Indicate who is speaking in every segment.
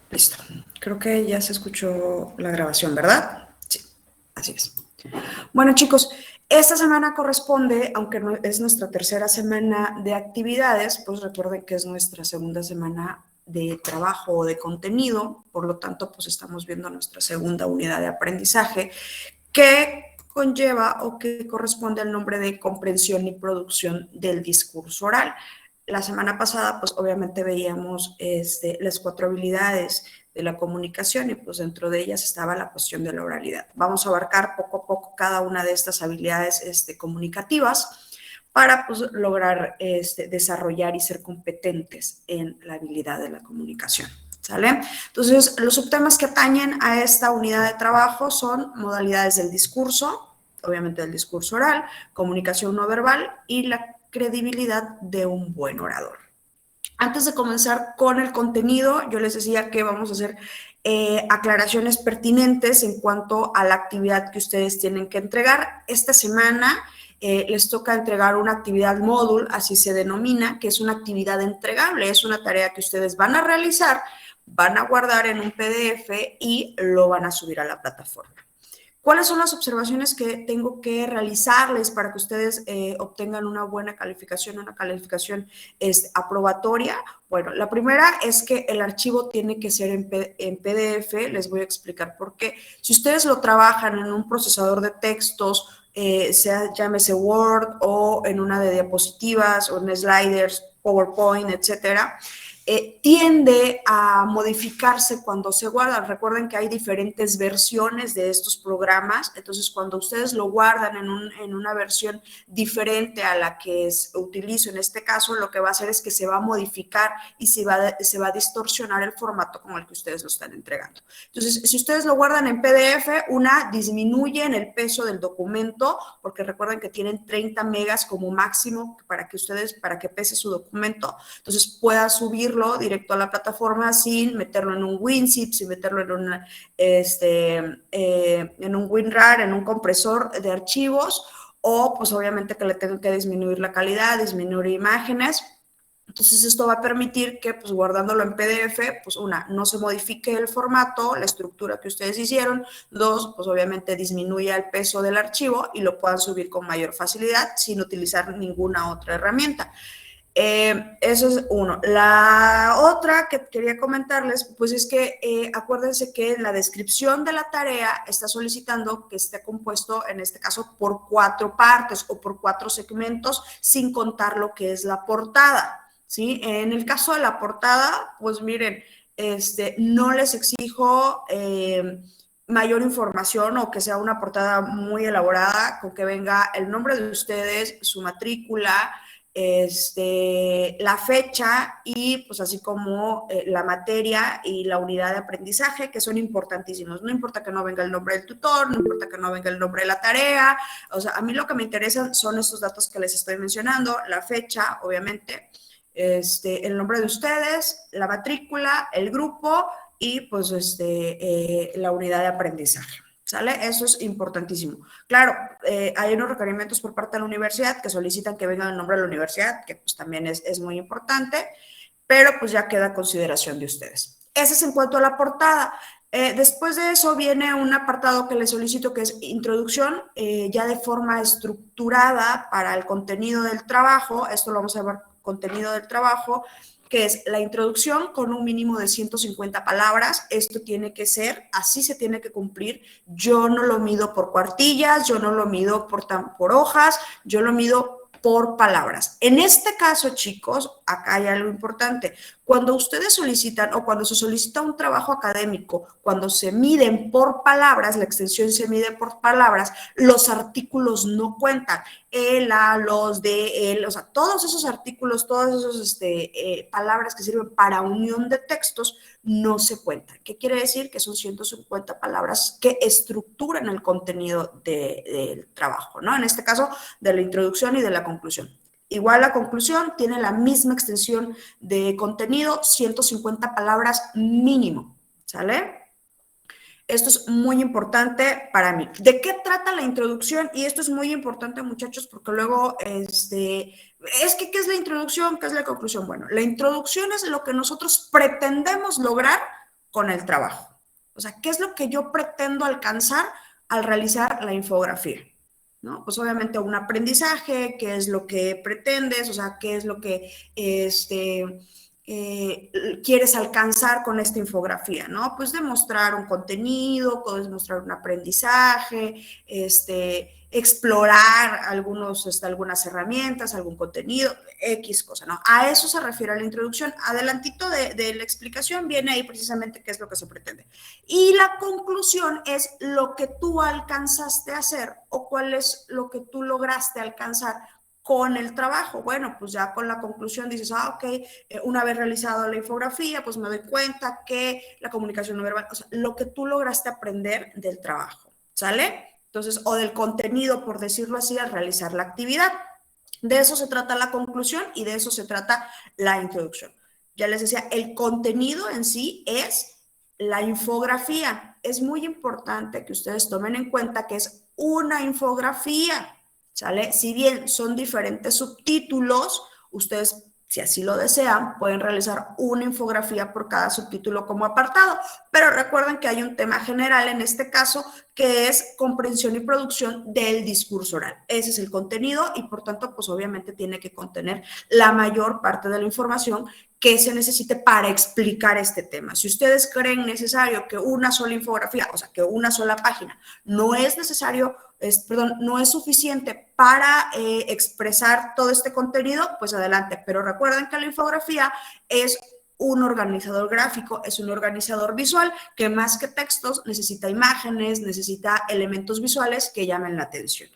Speaker 1: Listo. Creo que ya se escuchó la grabación, ¿verdad? Sí, así es. Bueno, chicos, esta semana corresponde, aunque no es nuestra tercera semana de actividades, pues recuerden que es nuestra segunda semana de trabajo o de contenido, por lo tanto, pues estamos viendo nuestra segunda unidad de aprendizaje que conlleva o que corresponde al nombre de comprensión y producción del discurso oral. La semana pasada, pues obviamente veíamos las 4 habilidades de la comunicación y pues dentro de ellas estaba la cuestión de la oralidad. Vamos a abarcar poco a poco cada una de estas habilidades comunicativas para pues, lograr desarrollar y ser competentes en la habilidad de la comunicación. ¿Sale? Entonces, los subtemas que atañen a esta unidad de trabajo son modalidades del discurso, obviamente del discurso oral, comunicación no verbal y la credibilidad de un buen orador. Antes de comenzar con el contenido, yo les decía que vamos a hacer aclaraciones pertinentes en cuanto a la actividad que ustedes tienen que entregar. Esta semana les toca entregar una actividad módul, así se denomina, que es una actividad entregable, es una tarea que ustedes van a realizar, van a guardar en un PDF y lo van a subir a la plataforma. ¿Cuáles son las observaciones que tengo que realizarles para que ustedes obtengan una buena calificación, una calificación aprobatoria? Bueno, la primera es que el archivo tiene que ser en PDF, les voy a explicar por qué. Si ustedes lo trabajan en un procesador de textos, sea llámese Word o en una de diapositivas o en sliders, PowerPoint, etcétera, tiende a modificarse cuando se guardan. Recuerden que hay diferentes versiones de estos programas, entonces cuando ustedes lo guardan en una versión diferente a la que utilizo en este caso, lo que va a hacer es que se va a modificar y se va a distorsionar el formato con el que ustedes lo están entregando. Entonces, si ustedes lo guardan en PDF, disminuyen el peso del documento, porque recuerden que tienen 30 megas como máximo para que pese su documento, entonces puedan subirlo directo a la plataforma sin meterlo en un WinZip, sin meterlo en un WinRAR, en un compresor de archivos, o pues obviamente que le tengan que disminuir la calidad, disminuir imágenes. Entonces esto va a permitir que pues guardándolo en PDF, pues no se modifique el formato, la estructura que ustedes hicieron, 2, pues obviamente disminuya el peso del archivo y lo puedan subir con mayor facilidad sin utilizar ninguna otra herramienta. Eso es uno. La otra que quería comentarles, pues es que acuérdense que en la descripción de la tarea está solicitando que esté compuesto, en este caso, por 4 partes o por 4 segmentos, sin contar lo que es la portada, ¿sí? En el caso de la portada, pues miren, no les exijo mayor información o que sea una portada muy elaborada, con que venga el nombre de ustedes, su matrícula, la fecha y pues así como la materia y la unidad de aprendizaje, que son importantísimos. No importa que no venga el nombre del tutor, no importa que no venga el nombre de la tarea, o sea, a mí lo que me interesan son estos datos que les estoy mencionando, la fecha, obviamente, el nombre de ustedes, la matrícula, el grupo y pues la unidad de aprendizaje. ¿Sale? Eso es importantísimo. Claro, hay unos requerimientos por parte de la universidad que solicitan que venga el nombre de la universidad, que pues también es muy importante, pero pues ya queda a consideración de ustedes. Ese es en cuanto a la portada. Después de eso viene un apartado que les solicito que es introducción, ya de forma estructurada para el contenido del trabajo. Esto lo vamos a ver, contenido del trabajo, que es la introducción con un mínimo de 150 palabras. Esto tiene que ser, así se tiene que cumplir. Yo no lo mido por cuartillas, yo no lo mido por hojas, yo lo mido por palabras. En este caso, chicos, acá hay algo importante. Cuando ustedes solicitan o cuando se solicita un trabajo académico, cuando se miden por palabras, la extensión se mide por palabras, los artículos no cuentan. El, a, los, de, el, o sea, todos esos artículos, todas esas palabras que sirven para unión de textos no se cuentan. ¿Qué quiere decir? Que son 150 palabras que estructuran el contenido del trabajo, ¿no? En este caso, de la introducción y de la conclusión. Igual la conclusión tiene la misma extensión de contenido, 150 palabras mínimo, ¿sale? Esto es muy importante para mí. ¿De qué trata la introducción? Y esto es muy importante, muchachos, porque luego Es que, ¿qué es la introducción? ¿Qué es la conclusión? Bueno, la introducción es lo que nosotros pretendemos lograr con el trabajo. O sea, ¿qué es lo que yo pretendo alcanzar al realizar la infografía? ¿No? Pues obviamente un aprendizaje, qué es lo que pretendes, o sea, qué es lo que quieres alcanzar con esta infografía, ¿no? Pues demostrar un contenido, demostrar un aprendizaje, explorar algunas herramientas, algún contenido, X cosa, ¿no? A eso se refiere la introducción. Adelantito de la explicación viene ahí precisamente qué es lo que se pretende. Y la conclusión es lo que tú alcanzaste a hacer o cuál es lo que tú lograste alcanzar con el trabajo. Bueno, pues ya con la conclusión dices, ok, una vez realizado la infografía, pues me doy cuenta que la comunicación no verbal, o sea, lo que tú lograste aprender del trabajo, ¿sale? Entonces, o del contenido, por decirlo así, al realizar la actividad. De eso se trata la conclusión y de eso se trata la introducción. Ya les decía, el contenido en sí es la infografía. Es muy importante que ustedes tomen en cuenta que es una infografía, ¿sale? Si bien son diferentes subtítulos, ustedes, si así lo desean, pueden realizar una infografía por cada subtítulo como apartado, pero recuerden que hay un tema general en este caso que es comprensión y producción del discurso oral. Ese es el contenido y por tanto, pues obviamente tiene que contener la mayor parte de la información que se necesite para explicar este tema. Si ustedes creen necesario que una sola infografía, o sea, que una sola página, no es necesario, no es suficiente para expresar todo este contenido, pues adelante. Pero recuerden que la infografía es un organizador gráfico, es un organizador visual que más que textos necesita imágenes, necesita elementos visuales que llamen la atención.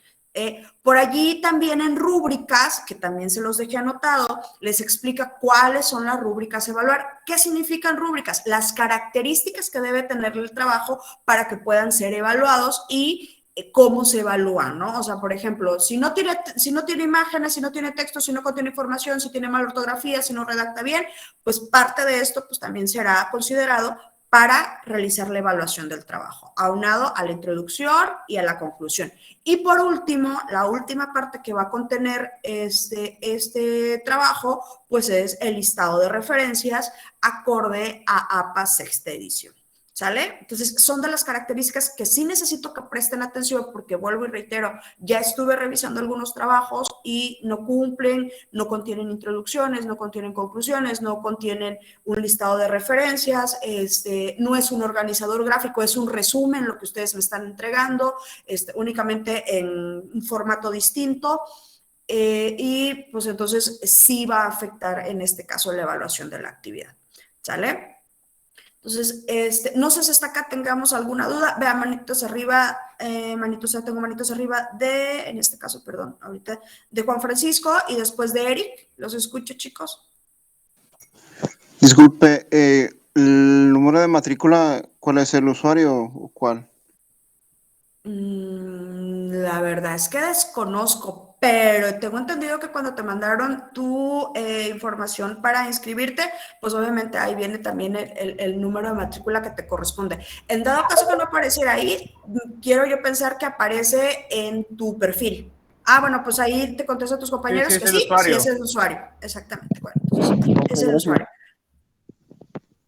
Speaker 1: Por allí también en rúbricas, que también se los dejé anotado, les explica cuáles son las rúbricas a evaluar. ¿Qué significan rúbricas? Las características que debe tener el trabajo para que puedan ser evaluados y cómo se evalúan, ¿no? O sea, por ejemplo, si no tiene imágenes, si no tiene texto, si no contiene información, si tiene mala ortografía, si no redacta bien, pues parte de esto pues también será considerado para realizar la evaluación del trabajo, aunado a la introducción y a la conclusión. Y por último, la última parte que va a contener este trabajo, pues es el listado de referencias acorde a APA sexta edición. ¿Sale? Entonces, son de las características que sí necesito que presten atención porque, vuelvo y reitero, ya estuve revisando algunos trabajos y no cumplen, no contienen introducciones, no contienen conclusiones, no contienen un listado de referencias, no es un organizador gráfico, es un resumen lo que ustedes me están entregando, únicamente en un formato distinto. Y pues entonces sí va a afectar en este caso la evaluación de la actividad. ¿Sale? Entonces, no sé si hasta acá tengamos alguna duda. Vean, manitos arriba, tengo manitos arriba en este caso, perdón, ahorita, de Juan Francisco y después de Eric. Los escucho, chicos.
Speaker 2: Disculpe, ¿el número de matrícula, cuál es el usuario o cuál?
Speaker 1: La verdad es que desconozco, pero tengo entendido que cuando te mandaron tu información para inscribirte, pues obviamente ahí viene también el número de matrícula que te corresponde. En dado caso que no apareciera ahí, quiero yo pensar que aparece en tu perfil. Ah, bueno, pues ahí te contesto a tus compañeros que sí, sí es el usuario. Exactamente, bueno, entonces es el usuario.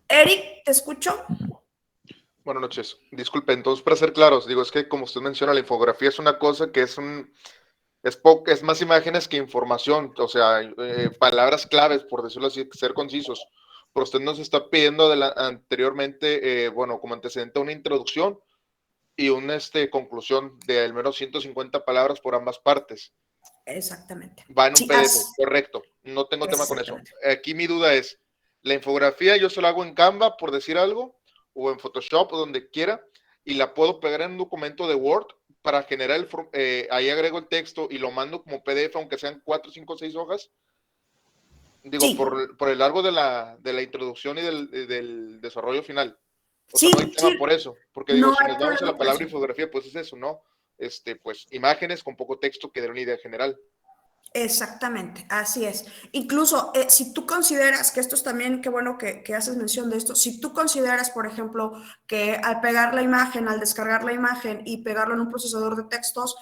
Speaker 1: Eric, ¿te escucho?
Speaker 3: Buenas noches. Disculpe, entonces para ser claros, digo, es que como usted menciona, la infografía es una cosa que es más imágenes que información, o sea, palabras claves, por decirlo así, ser concisos. Pero usted nos está pidiendo anteriormente, bueno, como antecedente, una introducción y una conclusión de al menos 150 palabras por ambas partes.
Speaker 1: Exactamente.
Speaker 3: Va en un
Speaker 1: Sí,
Speaker 3: PDF, correcto. No tengo tema con eso. Aquí mi duda es, la infografía yo se la hago en Canva, por decir algo, o en Photoshop, o donde quiera, y la puedo pegar en un documento de Word para generar ahí agrego el texto y lo mando como PDF, aunque sean 4, 5, 6 hojas. Digo,
Speaker 1: sí.
Speaker 3: por el largo de la introducción y del desarrollo final. O
Speaker 1: Sí,
Speaker 3: sea, no hay tema
Speaker 1: sí,
Speaker 3: por eso, porque digo,
Speaker 1: no
Speaker 3: si
Speaker 1: hay
Speaker 3: nos vamos a la
Speaker 1: problema por
Speaker 3: palabra
Speaker 1: eso.
Speaker 3: infografía, pues es eso, ¿no? Pues imágenes con poco texto que den una idea general.
Speaker 1: Exactamente, así es. Incluso si tú consideras que esto es también, qué bueno que haces mención de esto, si tú consideras, por ejemplo, que al pegar la imagen, al descargar la imagen y pegarlo en un procesador de textos,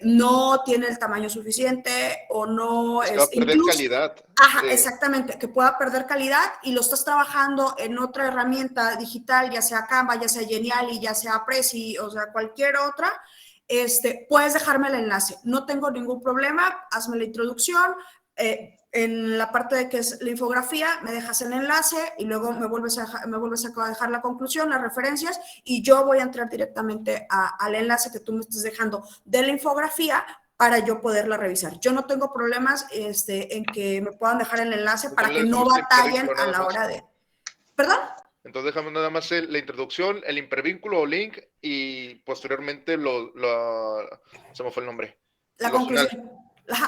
Speaker 1: no tiene el tamaño suficiente o no,
Speaker 3: Es que va a perder
Speaker 1: incluso,
Speaker 3: calidad.
Speaker 1: ajá, exactamente, que pueda perder calidad y lo estás trabajando en otra herramienta digital, ya sea Canva, ya sea Geniali, ya sea Prezi, o sea, cualquier otra. Puedes dejarme el enlace, no tengo ningún problema, hazme la introducción, en la parte de que es la infografía, me dejas el enlace y luego me vuelves a dejar la conclusión, las referencias, y yo voy a entrar directamente al enlace que tú me estás dejando de la infografía para yo poderla revisar. Yo no tengo problemas en que me puedan dejar el enlace para que no batallen a la hora de... ¿Perdón?
Speaker 3: Entonces dejamos nada más la introducción, el hipervínculo o link y posteriormente se me fue el nombre.
Speaker 1: La conclusión.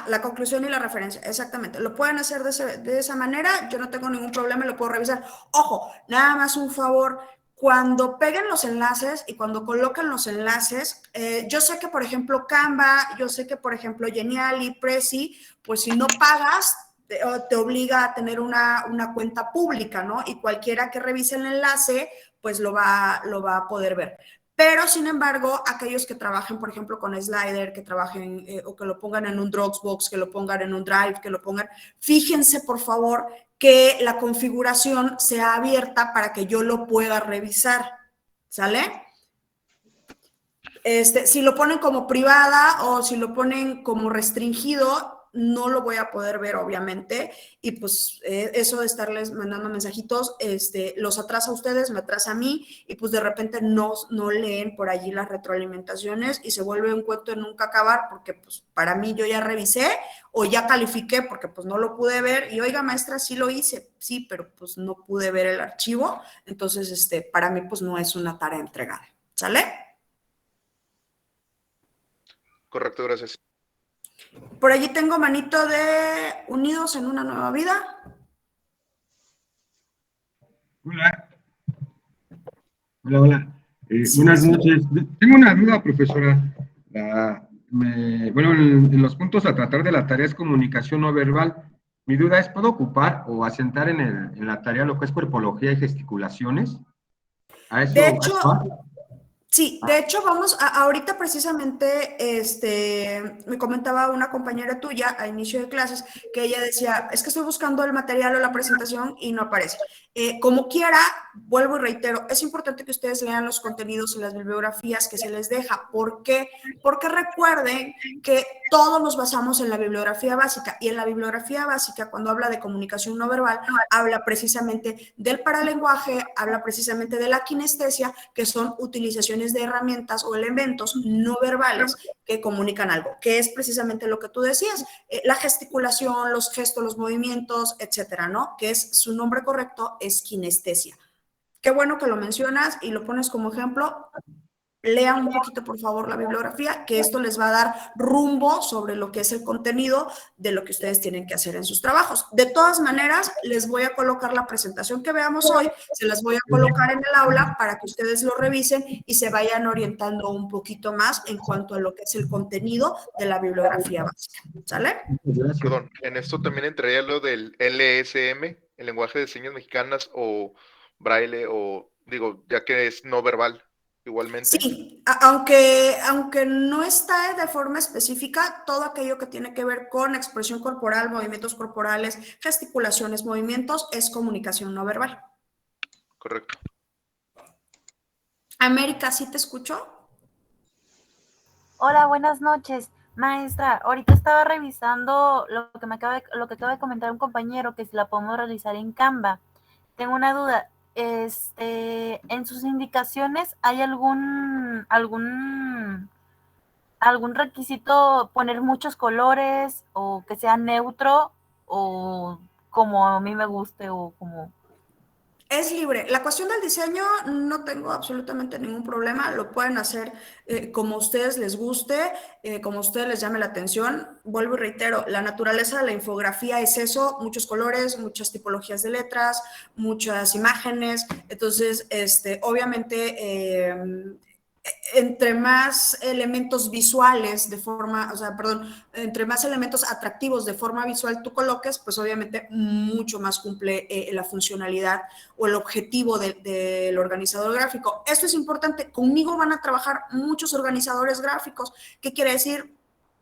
Speaker 1: La conclusión y la referencia, exactamente. Lo pueden hacer de esa manera, yo no tengo ningún problema, lo puedo revisar. Ojo, nada más un favor, cuando peguen los enlaces y cuando coloquen los enlaces, yo sé que, por ejemplo, Canva, yo sé que, por ejemplo, Geniali, Prezi, pues si no pagas, te obliga a tener una cuenta pública, ¿no? Y cualquiera que revise el enlace, pues lo va a poder ver. Pero, sin embargo, aquellos que trabajen, por ejemplo, con Slider, que trabajen o que lo pongan en un Dropbox, que lo pongan en un Drive, que lo pongan, fíjense, por favor, que la configuración sea abierta para que yo lo pueda revisar, ¿sale? Si lo ponen como privada o si lo ponen como restringido, no lo voy a poder ver, obviamente, y pues eso de estarles mandando mensajitos, los atrasa a ustedes, me atrasa a mí, y pues de repente no leen por allí las retroalimentaciones y se vuelve un cuento de nunca acabar, porque pues para mí yo ya revisé o ya califiqué porque pues no lo pude ver, y oiga maestra, sí lo hice, sí, pero pues no pude ver el archivo, entonces para mí pues no es una tarea entregada, ¿sale?
Speaker 3: Correcto, gracias.
Speaker 1: Por allí tengo manito de Unidos en una nueva vida.
Speaker 4: Hola. Hola, hola. Buenas noches. Tengo una duda, profesora. Bueno, en los puntos a tratar de la tarea es comunicación no verbal. Mi duda es, ¿puedo ocupar o asentar en la tarea lo que es cuerpología y gesticulaciones? ¿A
Speaker 1: De
Speaker 4: eso
Speaker 1: hecho,
Speaker 4: va?
Speaker 1: sí, de hecho ahorita precisamente, me comentaba una compañera tuya a inicio de clases que ella decía, es que estoy buscando el material o la presentación y no aparece. Como quiera, vuelvo y reitero, es importante que ustedes lean los contenidos y las bibliografías que se les deja. ¿Por qué? Porque recuerden que todos nos basamos en la bibliografía básica, y en la bibliografía básica, cuando habla de comunicación no verbal, habla precisamente del paralenguaje, habla precisamente de la kinestesia, que son utilizaciones de herramientas o elementos no verbales que comunican algo, que es precisamente lo que tú decías, la gesticulación, los gestos, los movimientos, etcétera, ¿no? Que es su nombre correcto, es kinestesia. Qué bueno que lo mencionas y lo pones como ejemplo. Lean un poquito, por favor, la bibliografía, que esto les va a dar rumbo sobre lo que es el contenido de lo que ustedes tienen que hacer en sus trabajos. De todas maneras, les voy a colocar la presentación que veamos hoy, se las voy a colocar en el aula para que ustedes lo revisen y se vayan orientando un poquito más en cuanto a lo que es el contenido de la bibliografía básica. ¿Sale?
Speaker 4: Gracias.
Speaker 3: Perdón, en esto también entraría lo del LSM, el lenguaje de señas mexicanas, o braille, o digo, ya que es no verbal igualmente.
Speaker 1: Sí, aunque no está de forma específica, todo aquello que tiene que ver con expresión corporal, movimientos corporales, gesticulaciones, movimientos, es comunicación no verbal.
Speaker 3: Correcto.
Speaker 1: América, ¿sí te escucho?
Speaker 5: Hola, buenas noches. Maestra, ahorita estaba revisando lo que acaba de comentar un compañero, que si la podemos realizar en Canva. Tengo una duda. En sus indicaciones, ¿hay algún requisito poner muchos colores o que sea neutro o como a mí me guste o como...
Speaker 1: Es libre. La cuestión del diseño no tengo absolutamente ningún problema. Lo pueden hacer como a ustedes les guste, como a ustedes les llame la atención. Vuelvo y reitero, la naturaleza de la infografía es eso, muchos colores, muchas tipologías de letras, muchas imágenes. Entonces, obviamente, entre más elementos visuales de forma, o sea, perdón, entre más elementos atractivos de forma visual tú coloques, pues obviamente mucho más cumple la funcionalidad o el objetivo del organizador gráfico. Esto es importante. Conmigo van a trabajar muchos organizadores gráficos. ¿Qué quiere decir?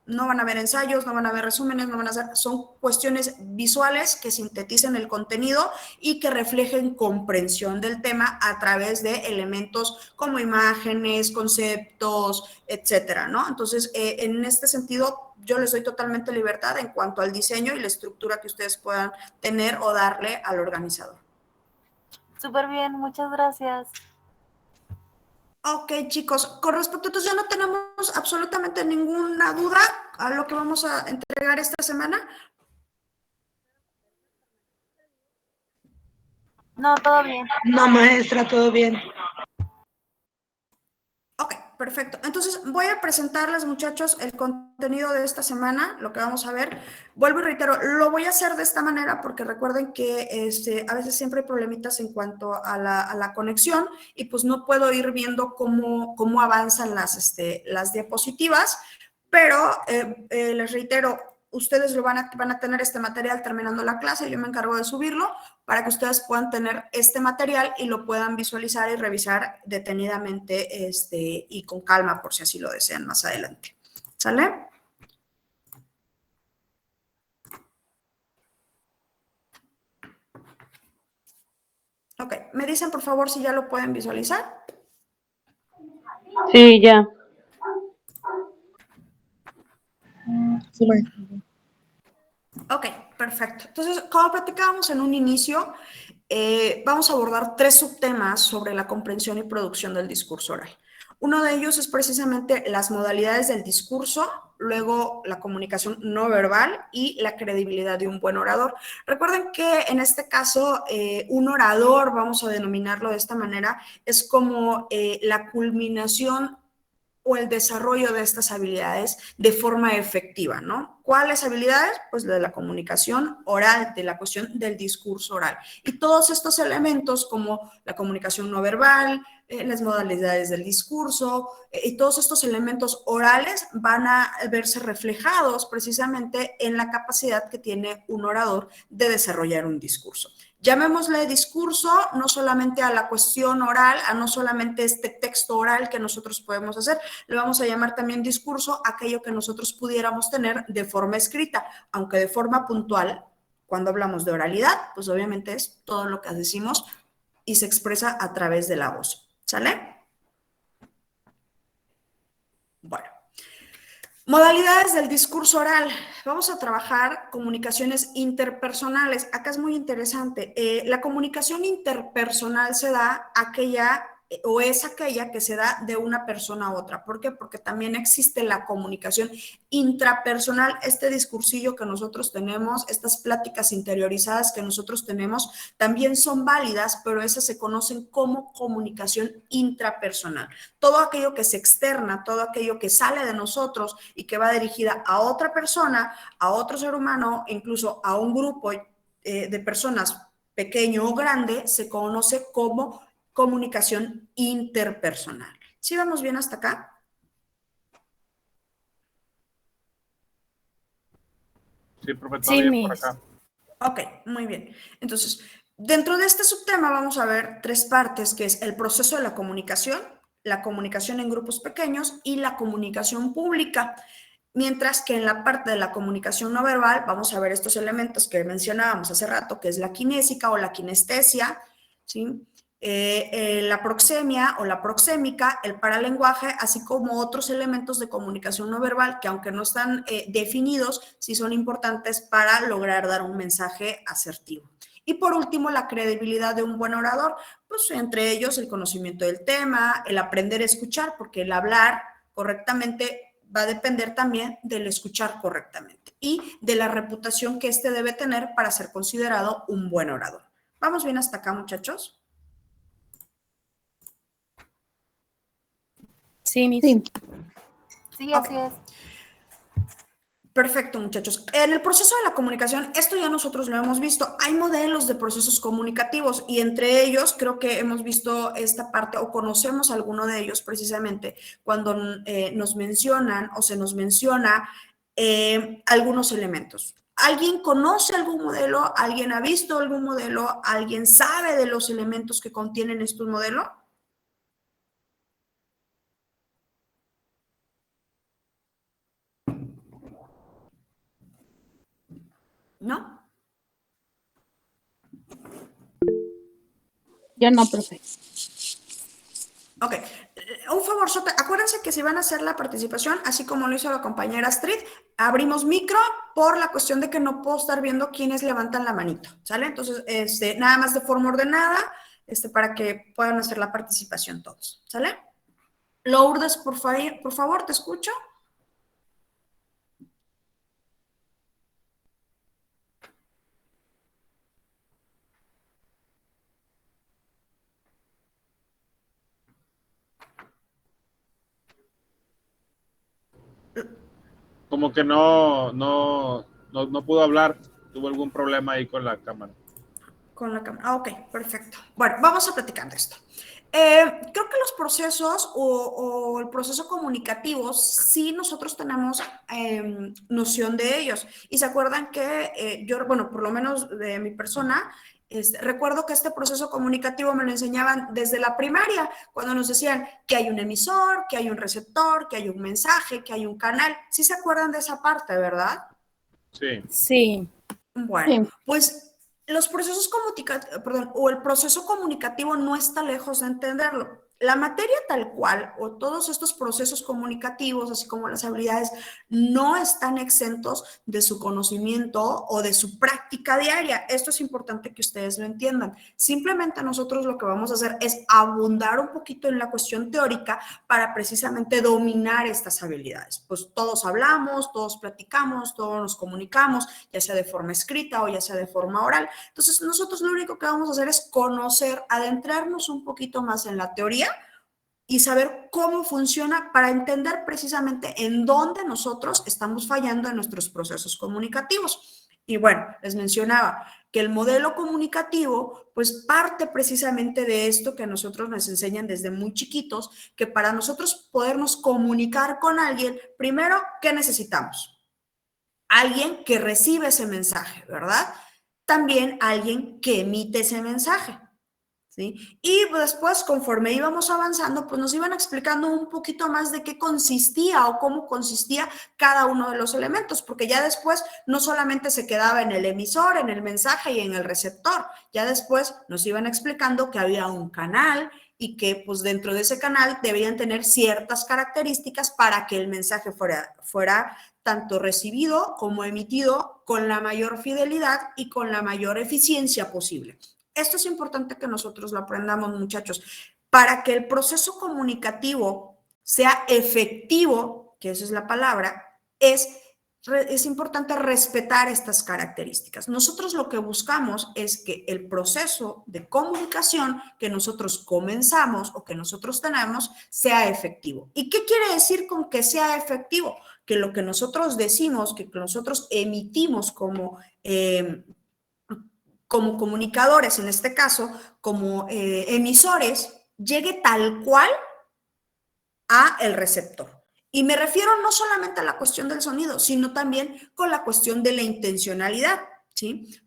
Speaker 1: No van a ver ensayos, no van a ver resúmenes, no van a hacer, son cuestiones visuales que sinteticen el contenido y que reflejen comprensión del tema a través de elementos como imágenes, conceptos, etcétera, ¿no? Entonces, en este sentido, yo les doy totalmente libertad en cuanto al diseño y la estructura que ustedes puedan tener o darle al organizador.
Speaker 5: Súper bien, muchas gracias.
Speaker 1: Ok, chicos, con respecto, entonces ya no tenemos absolutamente ninguna duda a lo que vamos a entregar esta semana.
Speaker 5: No, todo bien.
Speaker 6: No, maestra, todo bien.
Speaker 1: Ok, perfecto. Entonces voy a presentarles, muchachos, el contenido de esta semana, lo que vamos a ver. Vuelvo y reitero, lo voy a hacer de esta manera porque recuerden que a veces siempre hay problemitas en cuanto a la conexión y pues no puedo ir viendo cómo avanzan las diapositivas, pero les reitero, ustedes van a tener este material terminando la clase, yo me encargo de subirlo para que ustedes puedan tener este material y lo puedan visualizar y revisar detenidamente y con calma por si así lo desean más adelante. ¿Sale? Ok, ¿me dicen por favor si ya lo pueden visualizar?
Speaker 7: Sí, ya.
Speaker 6: Sí, maestra.
Speaker 1: Ok, perfecto. Entonces, como platicábamos en un inicio, vamos a abordar 3 subtemas sobre la comprensión y producción del discurso oral. Uno de ellos es precisamente las modalidades del discurso, luego la comunicación no verbal y la credibilidad de un buen orador. Recuerden que en este caso, un orador, vamos a denominarlo de esta manera, es como la culminación o el desarrollo de estas habilidades de forma efectiva, ¿no? ¿Cuáles habilidades? Pues de la comunicación oral, de la cuestión del discurso oral. Y todos estos elementos como la comunicación no verbal, las modalidades del discurso y todos estos elementos orales van a verse reflejados precisamente en la capacidad que tiene un orador de desarrollar un discurso. Llamémosle discurso no solamente a la cuestión oral, a no solamente este texto oral que nosotros podemos hacer, le vamos a llamar también discurso aquello que nosotros pudiéramos tener de forma escrita, aunque de forma puntual, cuando hablamos de oralidad, pues obviamente es todo lo que decimos y se expresa a través de la voz. ¿Sale? Bueno. Modalidades del discurso oral. Vamos a trabajar comunicaciones interpersonales. Acá es muy interesante. La comunicación interpersonal se da aquella o es aquella que se da de una persona a otra. ¿Por qué? Porque también existe la comunicación intrapersonal, este discursillo que nosotros tenemos, estas pláticas interiorizadas que nosotros tenemos, también son válidas, pero esas se conocen como comunicación intrapersonal. Todo aquello que se externa, todo aquello que sale de nosotros y que va dirigida a otra persona, a otro ser humano, incluso a un grupo de personas pequeño o grande, se conoce como comunicación interpersonal. ¿Sí vamos bien hasta acá?
Speaker 8: Sí, profe, todo
Speaker 5: Sí,
Speaker 8: bien por
Speaker 5: Miss.
Speaker 8: acá.
Speaker 1: Ok, muy bien. Entonces, dentro de este subtema vamos a ver 3 partes, que es el proceso de la comunicación en grupos pequeños y la comunicación pública. Mientras que en la parte de la comunicación no verbal vamos a ver estos elementos que mencionábamos hace rato, que es la kinésica o la kinestesia, ¿sí? La proxemia o la proxémica, el paralenguaje, así como otros elementos de comunicación no verbal que aunque no están definidos, sí son importantes para lograr dar un mensaje asertivo. Y por último, la credibilidad de un buen orador, pues entre ellos el conocimiento del tema, el aprender a escuchar, porque el hablar correctamente va a depender también del escuchar correctamente y de la reputación que éste debe tener para ser considerado un buen orador. ¿Vamos bien hasta acá, muchachos?
Speaker 7: Sí, Miss.
Speaker 6: Sí.
Speaker 5: Sí, así es.
Speaker 1: Perfecto, muchachos. En el proceso de la comunicación, esto ya nosotros lo hemos visto. Hay modelos de procesos comunicativos y entre ellos creo que hemos visto esta parte o conocemos alguno de ellos precisamente cuando nos mencionan o se nos menciona algunos elementos. ¿Alguien conoce algún modelo? ¿Alguien ha visto algún modelo? ¿Alguien sabe de los elementos que contienen estos modelos? ¿No?
Speaker 7: Yo no, profe.
Speaker 1: Ok, un favor, acuérdense que si van a hacer la participación, así como lo hizo la compañera Astrid, abrimos micro por la cuestión de que no puedo estar viendo quiénes levantan la manito, ¿sale? Entonces, nada más de forma ordenada, para que puedan hacer la participación todos, ¿sale? Lourdes, por favor, te escucho.
Speaker 8: Como que no pudo hablar, tuvo algún problema ahí con la cámara.
Speaker 1: Con la cámara. Ok, perfecto. Bueno, vamos a platicar de esto. Creo que los procesos o el proceso comunicativo, sí nosotros tenemos noción de ellos. Y se acuerdan que yo, bueno, por lo menos de mi persona, recuerdo que este proceso comunicativo me lo enseñaban desde la primaria, cuando nos decían que hay un emisor, que hay un receptor, que hay un mensaje, que hay un canal. ¿Sí se acuerdan de esa parte, verdad?
Speaker 8: Sí.
Speaker 7: Sí.
Speaker 1: Bueno,
Speaker 7: Sí.
Speaker 1: pues los procesos o el proceso comunicativo no está lejos de entenderlo. La materia tal cual o todos estos procesos comunicativos, así como las habilidades, no están exentos de su conocimiento o de su práctica diaria. Esto es importante que ustedes lo entiendan. Simplemente nosotros lo que vamos a hacer es abundar un poquito en la cuestión teórica para precisamente dominar estas habilidades. Pues todos hablamos, todos platicamos, todos nos comunicamos, ya sea de forma escrita o ya sea de forma oral. Entonces, nosotros lo único que vamos a hacer es conocer, adentrarnos un poquito más en la teoría y saber cómo funciona para entender precisamente en dónde nosotros estamos fallando en nuestros procesos comunicativos. Y bueno, les mencionaba que el modelo comunicativo pues parte precisamente de esto que a nosotros nos enseñan desde muy chiquitos, que para nosotros podernos comunicar con alguien, primero, ¿qué necesitamos? Alguien que recibe ese mensaje, ¿verdad? También alguien que emite ese mensaje. ¿Sí? Y después, conforme íbamos avanzando, pues nos iban explicando un poquito más de qué consistía o cómo consistía cada uno de los elementos, porque ya después no solamente se quedaba en el emisor, en el mensaje y en el receptor, ya después nos iban explicando que había un canal y que pues dentro de ese canal debían tener ciertas características para que el mensaje fuera tanto recibido como emitido con la mayor fidelidad y con la mayor eficiencia posible. Esto es importante que nosotros lo aprendamos, muchachos. Para que el proceso comunicativo sea efectivo, que esa es la palabra, es importante respetar estas características. Nosotros lo que buscamos es que el proceso de comunicación que nosotros comenzamos o que nosotros tenemos sea efectivo. ¿Y qué quiere decir con que sea efectivo? Que lo que nosotros decimos, que nosotros emitimos como comunicadores, en este caso, como emisores, llegue tal cual a el receptor. Y me refiero no solamente a la cuestión del sonido, sino también con la cuestión de la intencionalidad, ¿sí?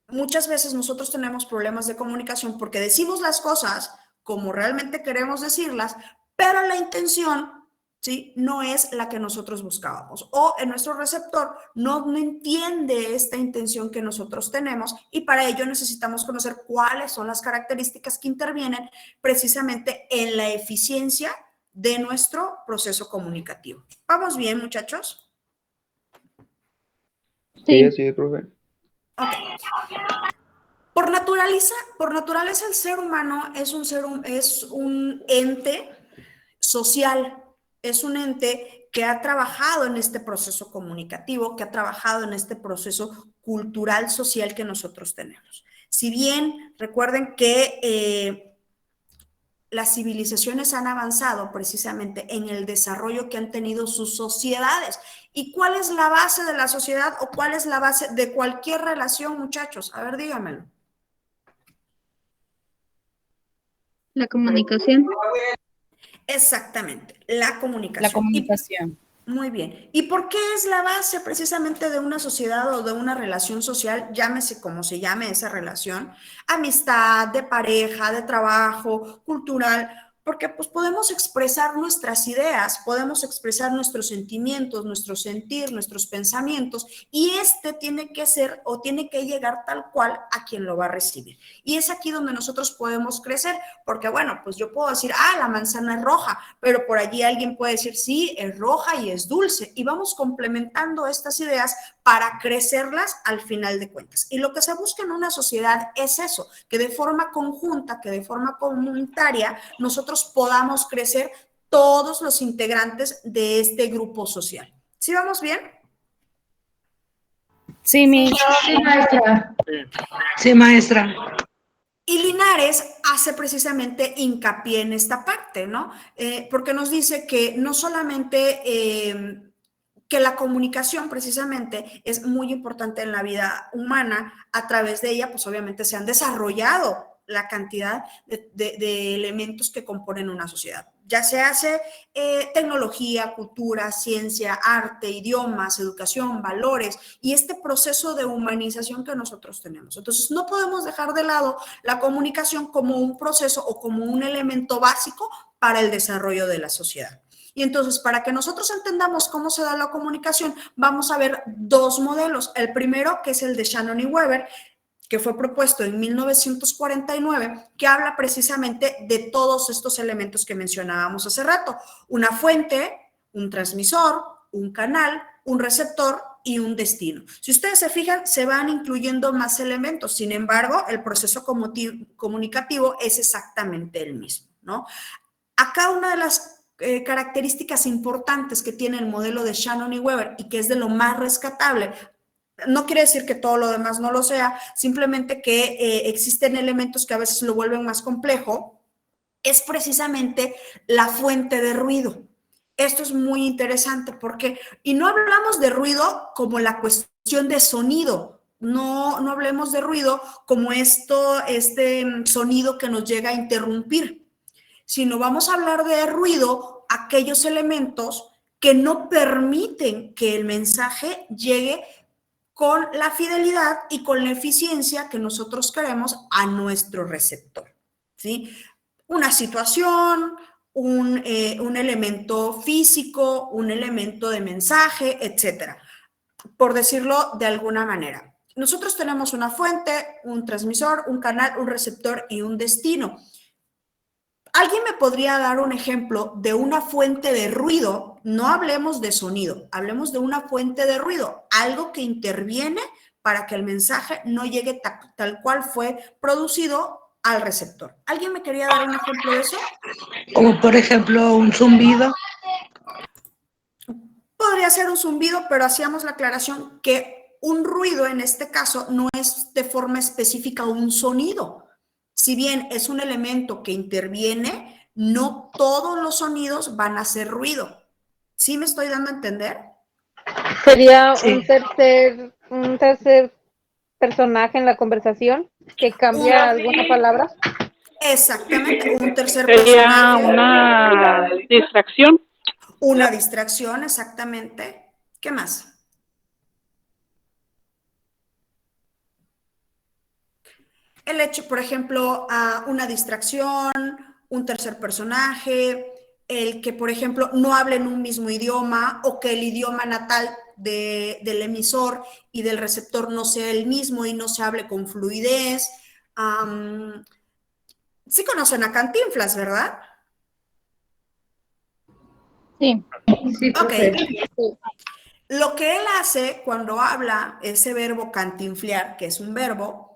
Speaker 1: Muchas veces nosotros tenemos problemas de comunicación porque decimos las cosas como realmente queremos decirlas, pero la intención, ¿sí?, no es la que nosotros buscábamos, o en nuestro receptor no entiende esta intención que nosotros tenemos, y para ello necesitamos conocer cuáles son las características que intervienen precisamente en la eficiencia de nuestro proceso comunicativo. ¿Vamos bien, muchachos?
Speaker 7: Sí.
Speaker 2: Así es, profe.
Speaker 1: Ok. Por naturaleza el ser humano es un ente social, es un ente que ha trabajado en este proceso comunicativo, que ha trabajado en este proceso cultural social que nosotros tenemos. Si bien recuerden que las civilizaciones han avanzado precisamente en el desarrollo que han tenido sus sociedades. ¿Y cuál es la base de la sociedad o cuál es la base de cualquier relación, muchachos? A ver, dígamelo.
Speaker 7: La comunicación.
Speaker 1: Exactamente, la comunicación.
Speaker 9: La comunicación.
Speaker 1: Muy bien. ¿Y por qué es la base precisamente de una sociedad o de una relación social? Llámese como se llame esa relación, amistad, de pareja, de trabajo, cultural, porque pues podemos expresar nuestras ideas, podemos expresar nuestros sentimientos, nuestro sentir, nuestros pensamientos, y tiene que ser o tiene que llegar tal cual a quien lo va a recibir. Y es aquí donde nosotros podemos crecer, porque bueno, pues yo puedo decir, la manzana es roja, pero por allí alguien puede decir, sí, es roja y es dulce, y vamos complementando estas ideas para crecerlas al final de cuentas. Y lo que se busca en una sociedad es eso, que de forma conjunta, que de forma comunitaria, nosotros podamos crecer todos los integrantes de este grupo social. ¿Sí vamos bien?
Speaker 9: Sí, mi.
Speaker 6: Sí, maestra.
Speaker 8: Sí.
Speaker 6: Sí, maestra.
Speaker 1: Y Linares hace precisamente hincapié en esta parte, ¿no? Porque nos dice que no solamente que la comunicación precisamente es muy importante en la vida humana, a través de ella, pues obviamente se han desarrollado la cantidad de elementos que componen una sociedad. Ya se hace tecnología, cultura, ciencia, arte, idiomas, educación, valores y este proceso de humanización que nosotros tenemos. Entonces, no podemos dejar de lado la comunicación como un proceso o como un elemento básico para el desarrollo de la sociedad. Y entonces, para que nosotros entendamos cómo se da la comunicación, vamos a ver dos modelos. El primero, que es el de Shannon y Weber, que fue propuesto en 1949, que habla precisamente de todos estos elementos que mencionábamos hace rato. Una fuente, un transmisor, un canal, un receptor y un destino. Si ustedes se fijan, se van incluyendo más elementos. Sin embargo, el proceso comunicativo es exactamente el mismo, ¿no? Acá una de las características importantes que tiene el modelo de Shannon y Weber y que es de lo más rescatable, no quiere decir que todo lo demás no lo sea, simplemente que existen elementos que a veces lo vuelven más complejo, es precisamente la fuente de ruido. Esto es muy interesante porque, y no hablamos de ruido como la cuestión de sonido, no hablemos de ruido como este sonido que nos llega a interrumpir, sino vamos a hablar de ruido, aquellos elementos que no permiten que el mensaje llegue con la fidelidad y con la eficiencia que nosotros queremos a nuestro receptor, ¿sí? Una situación, un elemento físico, un elemento de mensaje, etcétera, por decirlo de alguna manera. Nosotros tenemos una fuente, un transmisor, un canal, un receptor y un destino. ¿Alguien me podría dar un ejemplo de una fuente de ruido? No hablemos de sonido, hablemos de una fuente de ruido, algo que interviene para que el mensaje no llegue tal cual fue producido al receptor. ¿Alguien me quería dar un ejemplo de eso?
Speaker 6: Como por ejemplo un zumbido.
Speaker 1: Podría ser un zumbido, pero hacíamos la aclaración que un ruido en este caso no es de forma específica un sonido. Si bien es un elemento que interviene, no todos los sonidos van a hacer ruido. ¿Sí me estoy dando a entender?
Speaker 7: Sería
Speaker 6: Sí.
Speaker 7: un tercer personaje en la conversación que cambia alguna palabra.
Speaker 1: Exactamente, un tercer
Speaker 10: Sería
Speaker 1: personaje.
Speaker 10: una distracción.
Speaker 1: Una distracción, exactamente. ¿Qué más? El hecho, por ejemplo, una distracción, un tercer personaje, el que, por ejemplo, no hablen un mismo idioma o que el idioma natal del emisor y del receptor no sea el mismo y no se hable con fluidez. Sí conocen a Cantinflas, ¿verdad?
Speaker 7: Sí.
Speaker 6: Sí,
Speaker 1: Ok.
Speaker 6: perfecto.
Speaker 1: Lo que él hace cuando habla, ese verbo cantinflear, que es un verbo,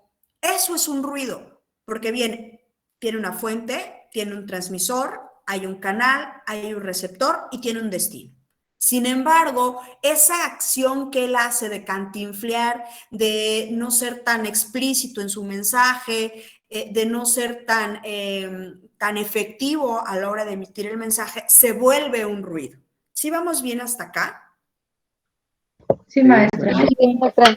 Speaker 1: eso es un ruido, porque bien, tiene una fuente, tiene un transmisor, hay un canal, hay un receptor y tiene un destino. Sin embargo, esa acción que él hace de cantinflear, de no ser tan explícito en su mensaje, de no ser tan tan efectivo a la hora de emitir el mensaje, se vuelve un ruido. ¿Sí vamos bien hasta acá?
Speaker 6: Sí, maestra.
Speaker 7: Sí, maestra.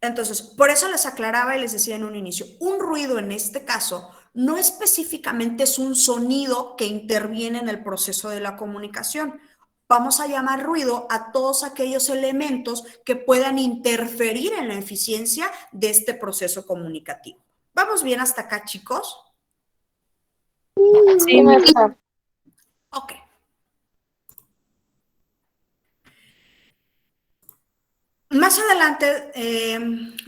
Speaker 1: Entonces, por eso les aclaraba y les decía en un inicio, un ruido en este caso no específicamente es un sonido que interviene en el proceso de la comunicación. Vamos a llamar ruido a todos aquellos elementos que puedan interferir en la eficiencia de este proceso comunicativo. ¿Vamos bien hasta acá, chicos?
Speaker 7: Sí, maestra.
Speaker 1: Ok. Más adelante,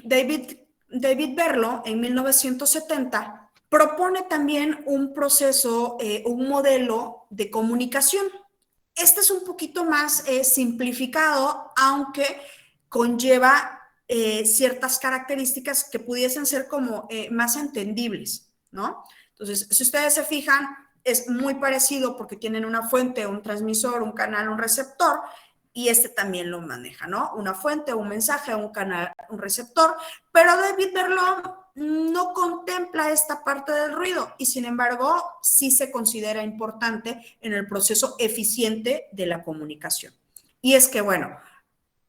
Speaker 1: David Berlo, en 1970, propone también un proceso, un modelo de comunicación. Este es un poquito más simplificado, aunque conlleva ciertas características que pudiesen ser como más entendibles, ¿no? Entonces, si ustedes se fijan, es muy parecido porque tienen una fuente, un transmisor, un canal, un receptor, y este también lo maneja, ¿no? Una fuente, un mensaje, un canal, un receptor, pero David Berlo no contempla esta parte del ruido y sin embargo sí se considera importante en el proceso eficiente de la comunicación. Y es que, bueno,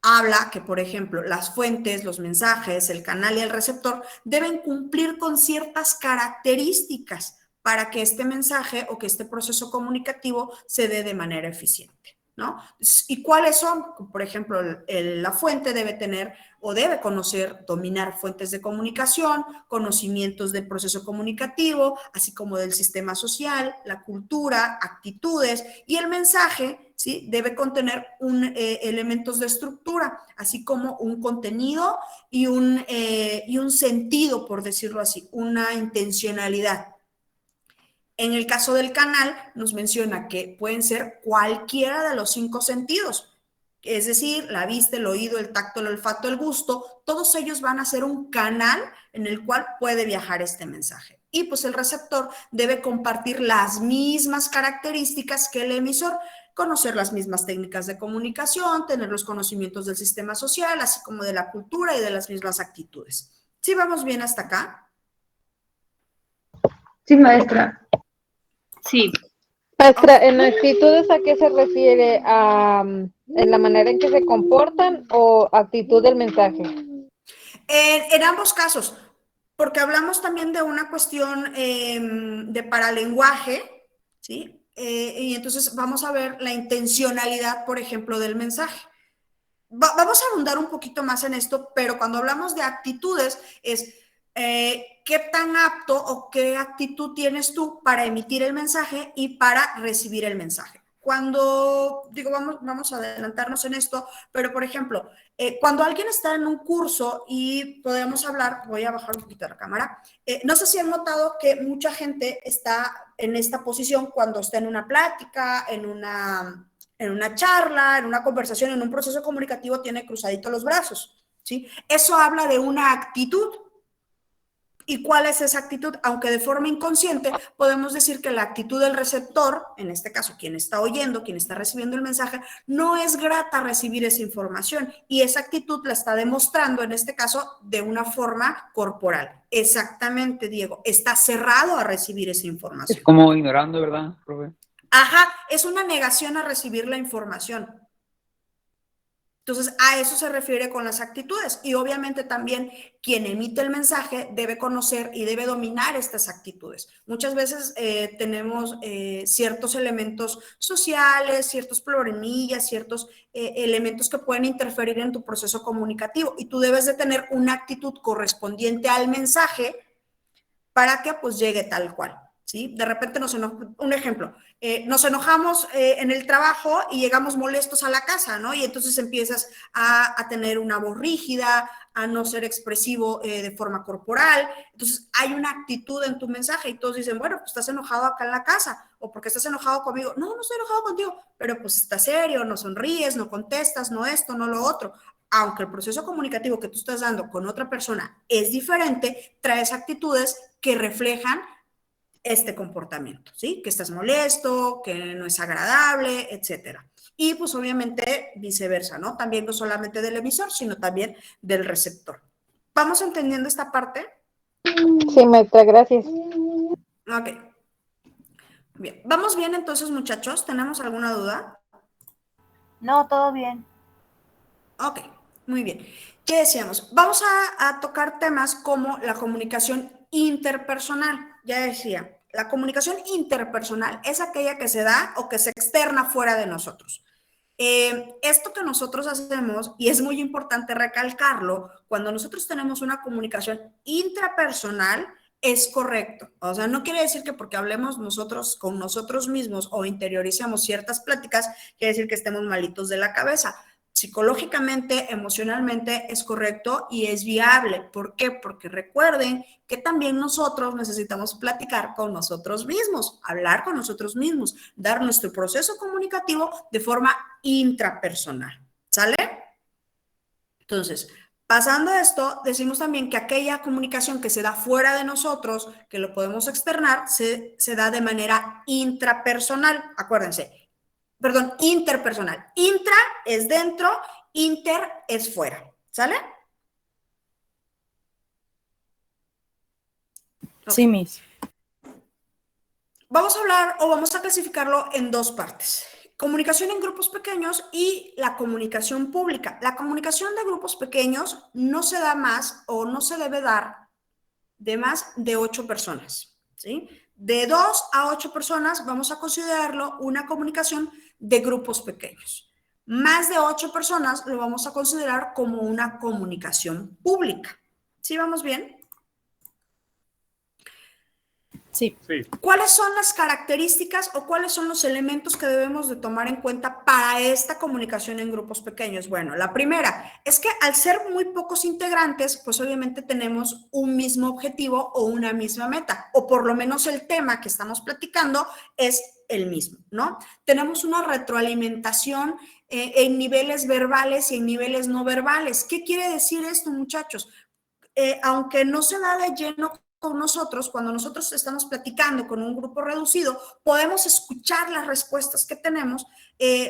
Speaker 1: habla que, por ejemplo, las fuentes, los mensajes, el canal y el receptor deben cumplir con ciertas características para que este mensaje o que este proceso comunicativo se dé de manera eficiente, ¿no? ¿Y cuáles son? Por ejemplo, la fuente debe tener o debe conocer, dominar fuentes de comunicación, conocimientos del proceso comunicativo, así como del sistema social, la cultura, actitudes, y el mensaje, ¿sí?, debe contener elementos de estructura, así como un contenido y un sentido, por decirlo así, una intencionalidad. En el caso del canal, nos menciona que pueden ser cualquiera de los 5 sentidos, es decir, la vista, el oído, el tacto, el olfato, el gusto, todos ellos van a ser un canal en el cual puede viajar este mensaje. Y pues el receptor debe compartir las mismas características que el emisor, conocer las mismas técnicas de comunicación, tener los conocimientos del sistema social, así como de la cultura y de las mismas actitudes. ¿Sí vamos bien hasta acá?
Speaker 6: Sí, maestra.
Speaker 10: Sí.
Speaker 7: Maestra, ¿en actitudes a qué se refiere? ¿En la manera en que se comportan o actitud del mensaje?
Speaker 1: En ambos casos, porque hablamos también de una cuestión de paralenguaje, ¿sí? Y entonces vamos a ver la intencionalidad, por ejemplo, del mensaje. Vamos a abundar un poquito más en esto, pero cuando hablamos de actitudes es qué tan apto o qué actitud tienes tú para emitir el mensaje y para recibir el mensaje. Cuando, digo, vamos a adelantarnos en esto, pero por ejemplo, cuando alguien está en un curso y podemos hablar, voy a bajar un poquito la cámara, no sé si han notado que mucha gente está en esta posición cuando está en una plática, en una charla, en una conversación, en un proceso comunicativo, tiene cruzadito los brazos, ¿sí? Eso habla de una actitud. ¿Y cuál es esa actitud? Aunque de forma inconsciente podemos decir que la actitud del receptor, en este caso quien está oyendo, quien está recibiendo el mensaje, no es grata recibir esa información y esa actitud la está demostrando en este caso de una forma corporal. Exactamente, Diego, está cerrado a recibir esa información.
Speaker 9: Es como ignorando, ¿verdad, profe?
Speaker 1: Ajá, es una negación a recibir la información. Entonces, a eso se refiere con las actitudes y obviamente también quien emite el mensaje debe conocer y debe dominar estas actitudes. Muchas veces tenemos ciertos elementos sociales, ciertos problemillas, ciertos elementos que pueden interferir en tu proceso comunicativo y tú debes de tener una actitud correspondiente al mensaje para que pues llegue tal cual. ¿Sí? De repente un ejemplo, nos enojamos en el trabajo y llegamos molestos a la casa, ¿no? Y entonces empiezas a tener una voz rígida, a no ser expresivo de forma corporal. Entonces hay una actitud en tu mensaje y todos dicen, bueno, pues estás enojado acá en la casa o porque estás enojado conmigo. No, no estoy enojado contigo, pero pues estás serio, no sonríes, no contestas, no esto, no lo otro. Aunque el proceso comunicativo que tú estás dando con otra persona es diferente, traes actitudes que reflejan este comportamiento, ¿sí? Que estás molesto, que no es agradable, etcétera. Y pues obviamente viceversa, ¿no? También no solamente del emisor, sino también del receptor. ¿Vamos entendiendo esta parte?
Speaker 7: Sí, maestra, gracias.
Speaker 1: Ok. Bien, ¿vamos bien entonces, muchachos? ¿Tenemos alguna duda?
Speaker 5: No, todo bien.
Speaker 1: Ok, muy bien. ¿Qué decíamos? Vamos a tocar temas como la comunicación interpersonal. Ya decía, la comunicación interpersonal es aquella que se da o que se externa fuera de nosotros. Esto que nosotros hacemos, y es muy importante recalcarlo, cuando nosotros tenemos una comunicación intrapersonal, es correcto. O sea, no quiere decir que porque hablemos nosotros con nosotros mismos o interioricemos ciertas pláticas, quiere decir que estemos malitos de la cabeza. Psicológicamente, emocionalmente es correcto y es viable. ¿Por qué? Porque recuerden que también nosotros necesitamos platicar con nosotros mismos, hablar con nosotros mismos, dar nuestro proceso comunicativo de forma intrapersonal. ¿Sale? Entonces, pasando a esto, decimos también que aquella comunicación que se da fuera de nosotros, que lo podemos externar, se da de manera intrapersonal. Acuérdense, perdón, interpersonal. Intra es dentro, inter es fuera. ¿Sale?
Speaker 11: Sí, Miss.
Speaker 1: Vamos a hablar o vamos a clasificarlo en dos partes. Comunicación en grupos pequeños y la comunicación pública. La comunicación de grupos pequeños no se da más o no se debe dar de más de 8 personas. ¿Sí? De 2 a 8 personas vamos a considerarlo una comunicación de grupos pequeños. Más de 8 personas lo vamos a considerar como una comunicación pública. ¿Sí vamos bien?
Speaker 11: Sí.
Speaker 1: ¿Cuáles son las características o cuáles son los elementos que debemos de tomar en cuenta para esta comunicación en grupos pequeños? Bueno, la primera es que al ser muy pocos integrantes, pues obviamente tenemos un mismo objetivo o una misma meta, o por lo menos el tema que estamos platicando es el mismo, ¿no? Tenemos una retroalimentación en niveles verbales y en niveles no verbales. ¿Qué quiere decir esto, muchachos? Aunque no se da de lleno con nosotros, cuando nosotros estamos platicando con un grupo reducido, podemos escuchar las respuestas que tenemos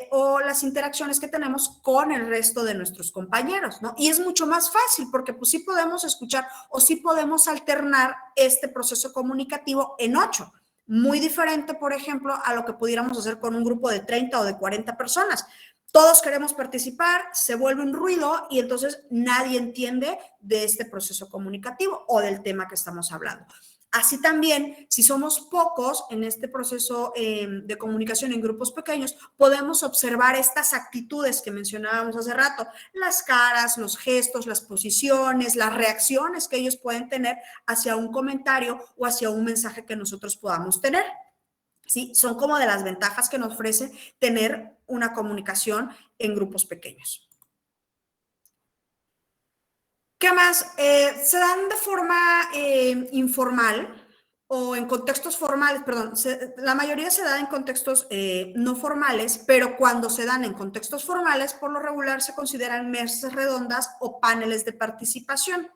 Speaker 1: o las interacciones que tenemos con el resto de nuestros compañeros, ¿no? Y es mucho más fácil porque pues sí podemos escuchar o sí podemos alternar este proceso comunicativo en 8. Muy diferente, por ejemplo, a lo que pudiéramos hacer con un grupo de 30 o de 40 personas. Todos queremos participar, se vuelve un ruido y entonces nadie entiende de este proceso comunicativo o del tema que estamos hablando. Así también, si somos pocos en este proceso de comunicación en grupos pequeños, podemos observar estas actitudes que mencionábamos hace rato, las caras, los gestos, las posiciones, las reacciones que ellos pueden tener hacia un comentario o hacia un mensaje que nosotros podamos tener. ¿Sí? Son como de las ventajas que nos ofrece tener una comunicación en grupos pequeños. ¿Qué más? Se dan de forma informal o en contextos formales, perdón, la mayoría se da en contextos no formales, pero cuando se dan en contextos formales, por lo regular se consideran mesas redondas o paneles de participación.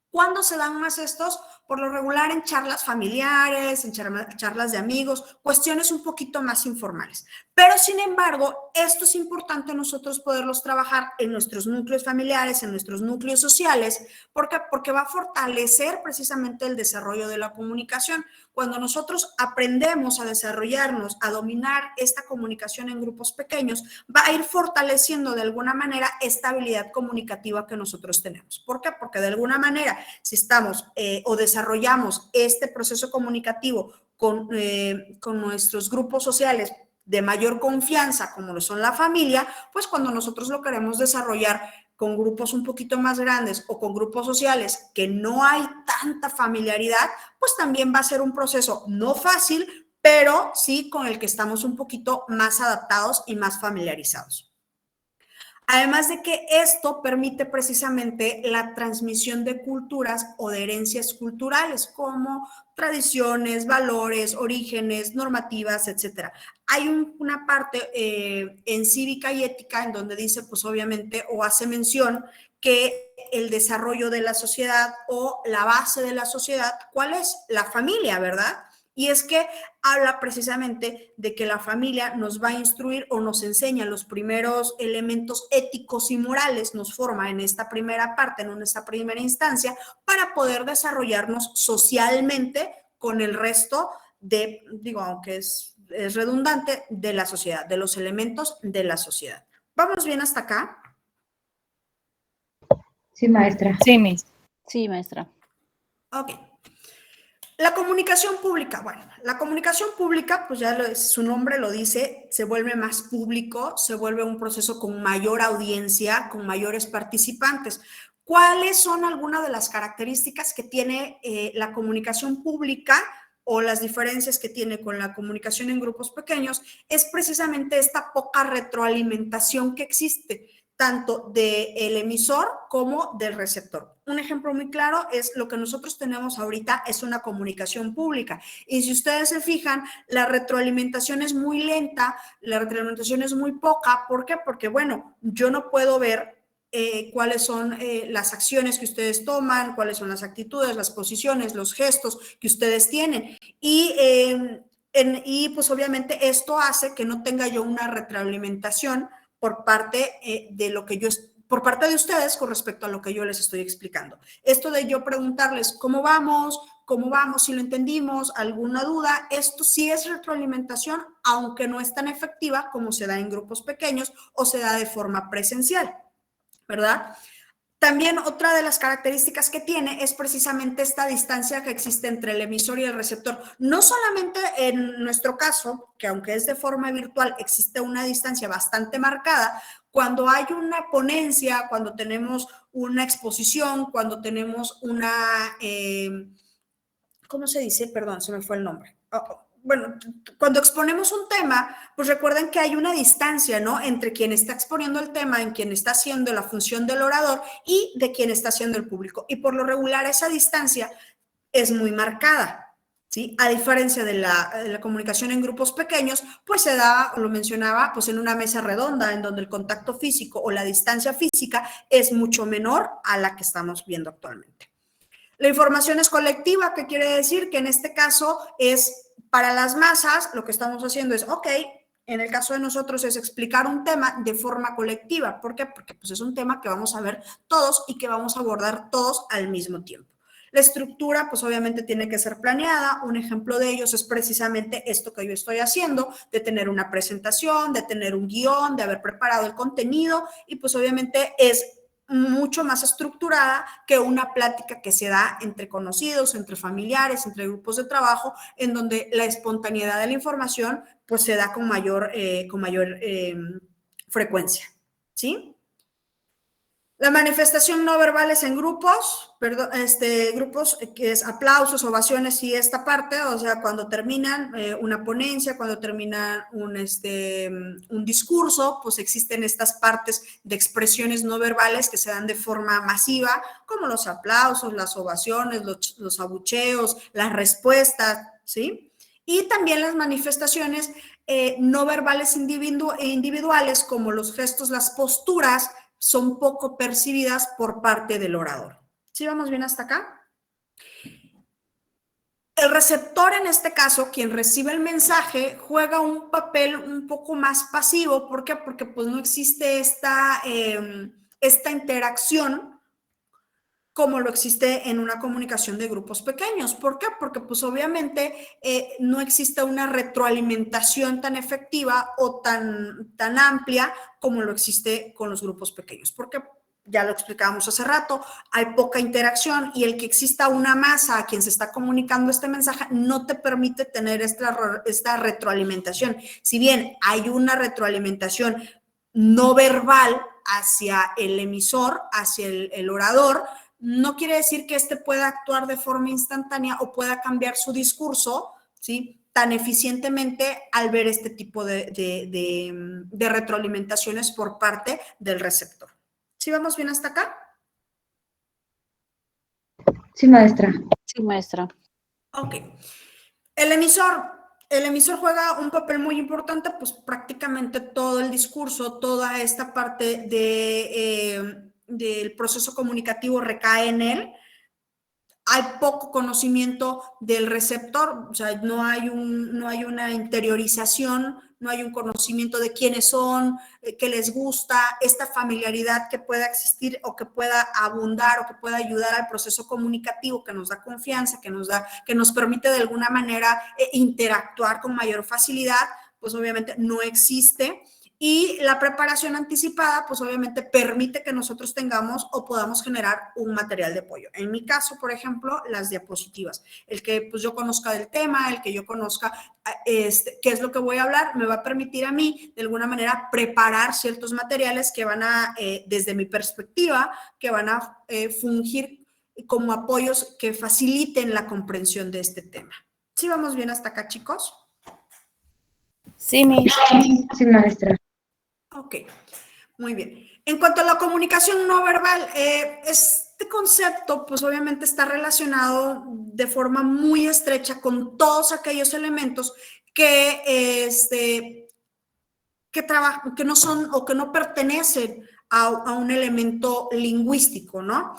Speaker 1: ¿Cuándo se dan más estos? Por lo regular en charlas familiares, en charlas de amigos, cuestiones un poquito más informales. Pero sin embargo, esto es importante nosotros poderlos trabajar en nuestros núcleos familiares, en nuestros núcleos sociales. ¿Por qué? Porque va a fortalecer precisamente el desarrollo de la comunicación. Cuando nosotros aprendemos a desarrollarnos, a dominar esta comunicación en grupos pequeños, va a ir fortaleciendo de alguna manera esta habilidad comunicativa que nosotros tenemos. ¿Por qué? Porque de alguna manera, si estamos o desarrollamos este proceso comunicativo con nuestros grupos sociales de mayor confianza, como lo son la familia, pues cuando nosotros lo queremos desarrollar con grupos un poquito más grandes o con grupos sociales que no hay tanta familiaridad, pues también va a ser un proceso no fácil, pero sí con el que estamos un poquito más adaptados y más familiarizados. Además de que esto permite precisamente la transmisión de culturas o de herencias culturales como tradiciones, valores, orígenes, normativas, etcétera. Hay una parte en cívica y ética en donde dice, pues obviamente, o hace mención que el desarrollo de la sociedad o la base de la sociedad, ¿cuál es? La familia, ¿verdad? Y es que habla precisamente de que la familia nos va a instruir o nos enseña los primeros elementos éticos y morales, nos forma en esta primera parte, en esta primera instancia, para poder desarrollarnos socialmente con el resto digo, aunque es redundante, de la sociedad, de los elementos de la sociedad. ¿Vamos bien hasta acá?
Speaker 6: Sí, maestra.
Speaker 11: Sí, Miss.
Speaker 10: Sí, maestra.
Speaker 1: Ok. La comunicación pública, bueno, la comunicación pública, pues ya su nombre lo dice, se vuelve más público, se vuelve un proceso con mayor audiencia, con mayores participantes. ¿Cuáles son algunas de las características que tiene la comunicación pública o las diferencias que tiene con la comunicación en grupos pequeños? Es precisamente esta poca retroalimentación que existe, tanto del emisor como del receptor. Un ejemplo muy claro es lo que nosotros tenemos ahorita, es una comunicación pública. Y si ustedes se fijan, la retroalimentación es muy lenta, la retroalimentación es muy poca. ¿Por qué? Porque, bueno, yo no puedo ver cuáles son las acciones que ustedes toman, cuáles son las actitudes, las posiciones, los gestos que ustedes tienen. Y pues obviamente esto hace que no tenga yo una retroalimentación por parte por parte de ustedes con respecto a lo que yo les estoy explicando. Esto de yo preguntarles cómo vamos, si lo entendimos, alguna duda, esto sí es retroalimentación, aunque no es tan efectiva como se da en grupos pequeños o se da de forma presencial, ¿verdad? También otra de las características que tiene es precisamente esta distancia que existe entre el emisor y el receptor. No solamente en nuestro caso, que aunque es de forma virtual, existe una distancia bastante marcada. Cuando hay una ponencia, cuando tenemos una exposición, cuando tenemos ¿cómo se dice? Perdón, se me fue el nombre. Bueno, cuando exponemos un tema, pues recuerden que hay una distancia, ¿no? Entre quien está exponiendo el tema, en quien está haciendo la función del orador y de quien está haciendo el público. Y por lo regular esa distancia es muy marcada, ¿sí? A diferencia de la comunicación en grupos pequeños, pues se da, lo mencionaba, pues en una mesa redonda, en donde el contacto físico o la distancia física es mucho menor a la que estamos viendo actualmente. La información es colectiva, ¿qué quiere decir? Que en este caso es para las masas, lo que estamos haciendo es, ok, en el caso de nosotros es explicar un tema de forma colectiva. ¿Por qué? Porque pues es un tema que vamos a ver todos y que vamos a abordar todos al mismo tiempo. La estructura, pues obviamente tiene que ser planeada. Un ejemplo de ellos es precisamente esto que yo estoy haciendo, de tener una presentación, de tener un guión, de haber preparado el contenido y pues obviamente es mucho más estructurada que una plática que se da entre conocidos, entre familiares, entre grupos de trabajo, en donde la espontaneidad de la información pues se da con mayor frecuencia, ¿sí? La manifestación no verbales en grupos, grupos que es aplausos, ovaciones y esta parte, o sea, cuando terminan una ponencia, cuando termina un discurso, pues existen estas partes de expresiones no verbales que se dan de forma masiva, como los aplausos, las ovaciones, los abucheos, las respuestas, ¿sí? Y también las manifestaciones no verbales individuales, como los gestos, las posturas, son poco percibidas por parte del orador. ¿Sí vamos bien hasta acá? El receptor, en este caso, quien recibe el mensaje, juega un papel un poco más pasivo. ¿Por qué? Porque pues no existe esta interacción como lo existe en una comunicación de grupos pequeños. ¿Por qué? Porque pues obviamente no existe una retroalimentación tan efectiva o tan amplia como lo existe con los grupos pequeños. Porque ya lo explicábamos hace rato, hay poca interacción y el que exista una masa a quien se está comunicando este mensaje no te permite tener esta retroalimentación. Si bien hay una retroalimentación no verbal hacia el emisor, hacia el orador, no quiere decir que éste pueda actuar de forma instantánea o pueda cambiar su discurso, ¿sí?, tan eficientemente al ver este tipo de retroalimentaciones por parte del receptor. ¿Sí vamos bien hasta acá?
Speaker 6: Sí, maestra.
Speaker 10: Sí, maestra.
Speaker 1: Ok. El emisor juega un papel muy importante, pues prácticamente todo el discurso, toda esta parte del proceso comunicativo recae en él. Hay poco conocimiento del receptor, o sea, no hay una interiorización, no hay un conocimiento de quiénes son, qué les gusta, esta familiaridad que pueda existir o que pueda abundar o que pueda ayudar al proceso comunicativo, que nos da confianza, que nos permite de alguna manera interactuar con mayor facilidad, pues obviamente no existe. Y la preparación anticipada, pues obviamente permite que nosotros tengamos o podamos generar un material de apoyo. En mi caso, por ejemplo, las diapositivas. El que pues yo conozca del tema, el que yo conozca qué es lo que voy a hablar, me va a permitir a mí, de alguna manera, preparar ciertos materiales que van a, desde mi perspectiva, que van a fungir como apoyos que faciliten la comprensión de este tema. ¿Sí vamos bien hasta acá, chicos?
Speaker 11: Sí, Miss.
Speaker 6: Sí, maestra.
Speaker 1: Ok, muy bien. En cuanto a la comunicación no verbal, este concepto pues obviamente está relacionado de forma muy estrecha con todos aquellos elementos que, que no son o que no pertenecen a un elemento lingüístico, ¿no?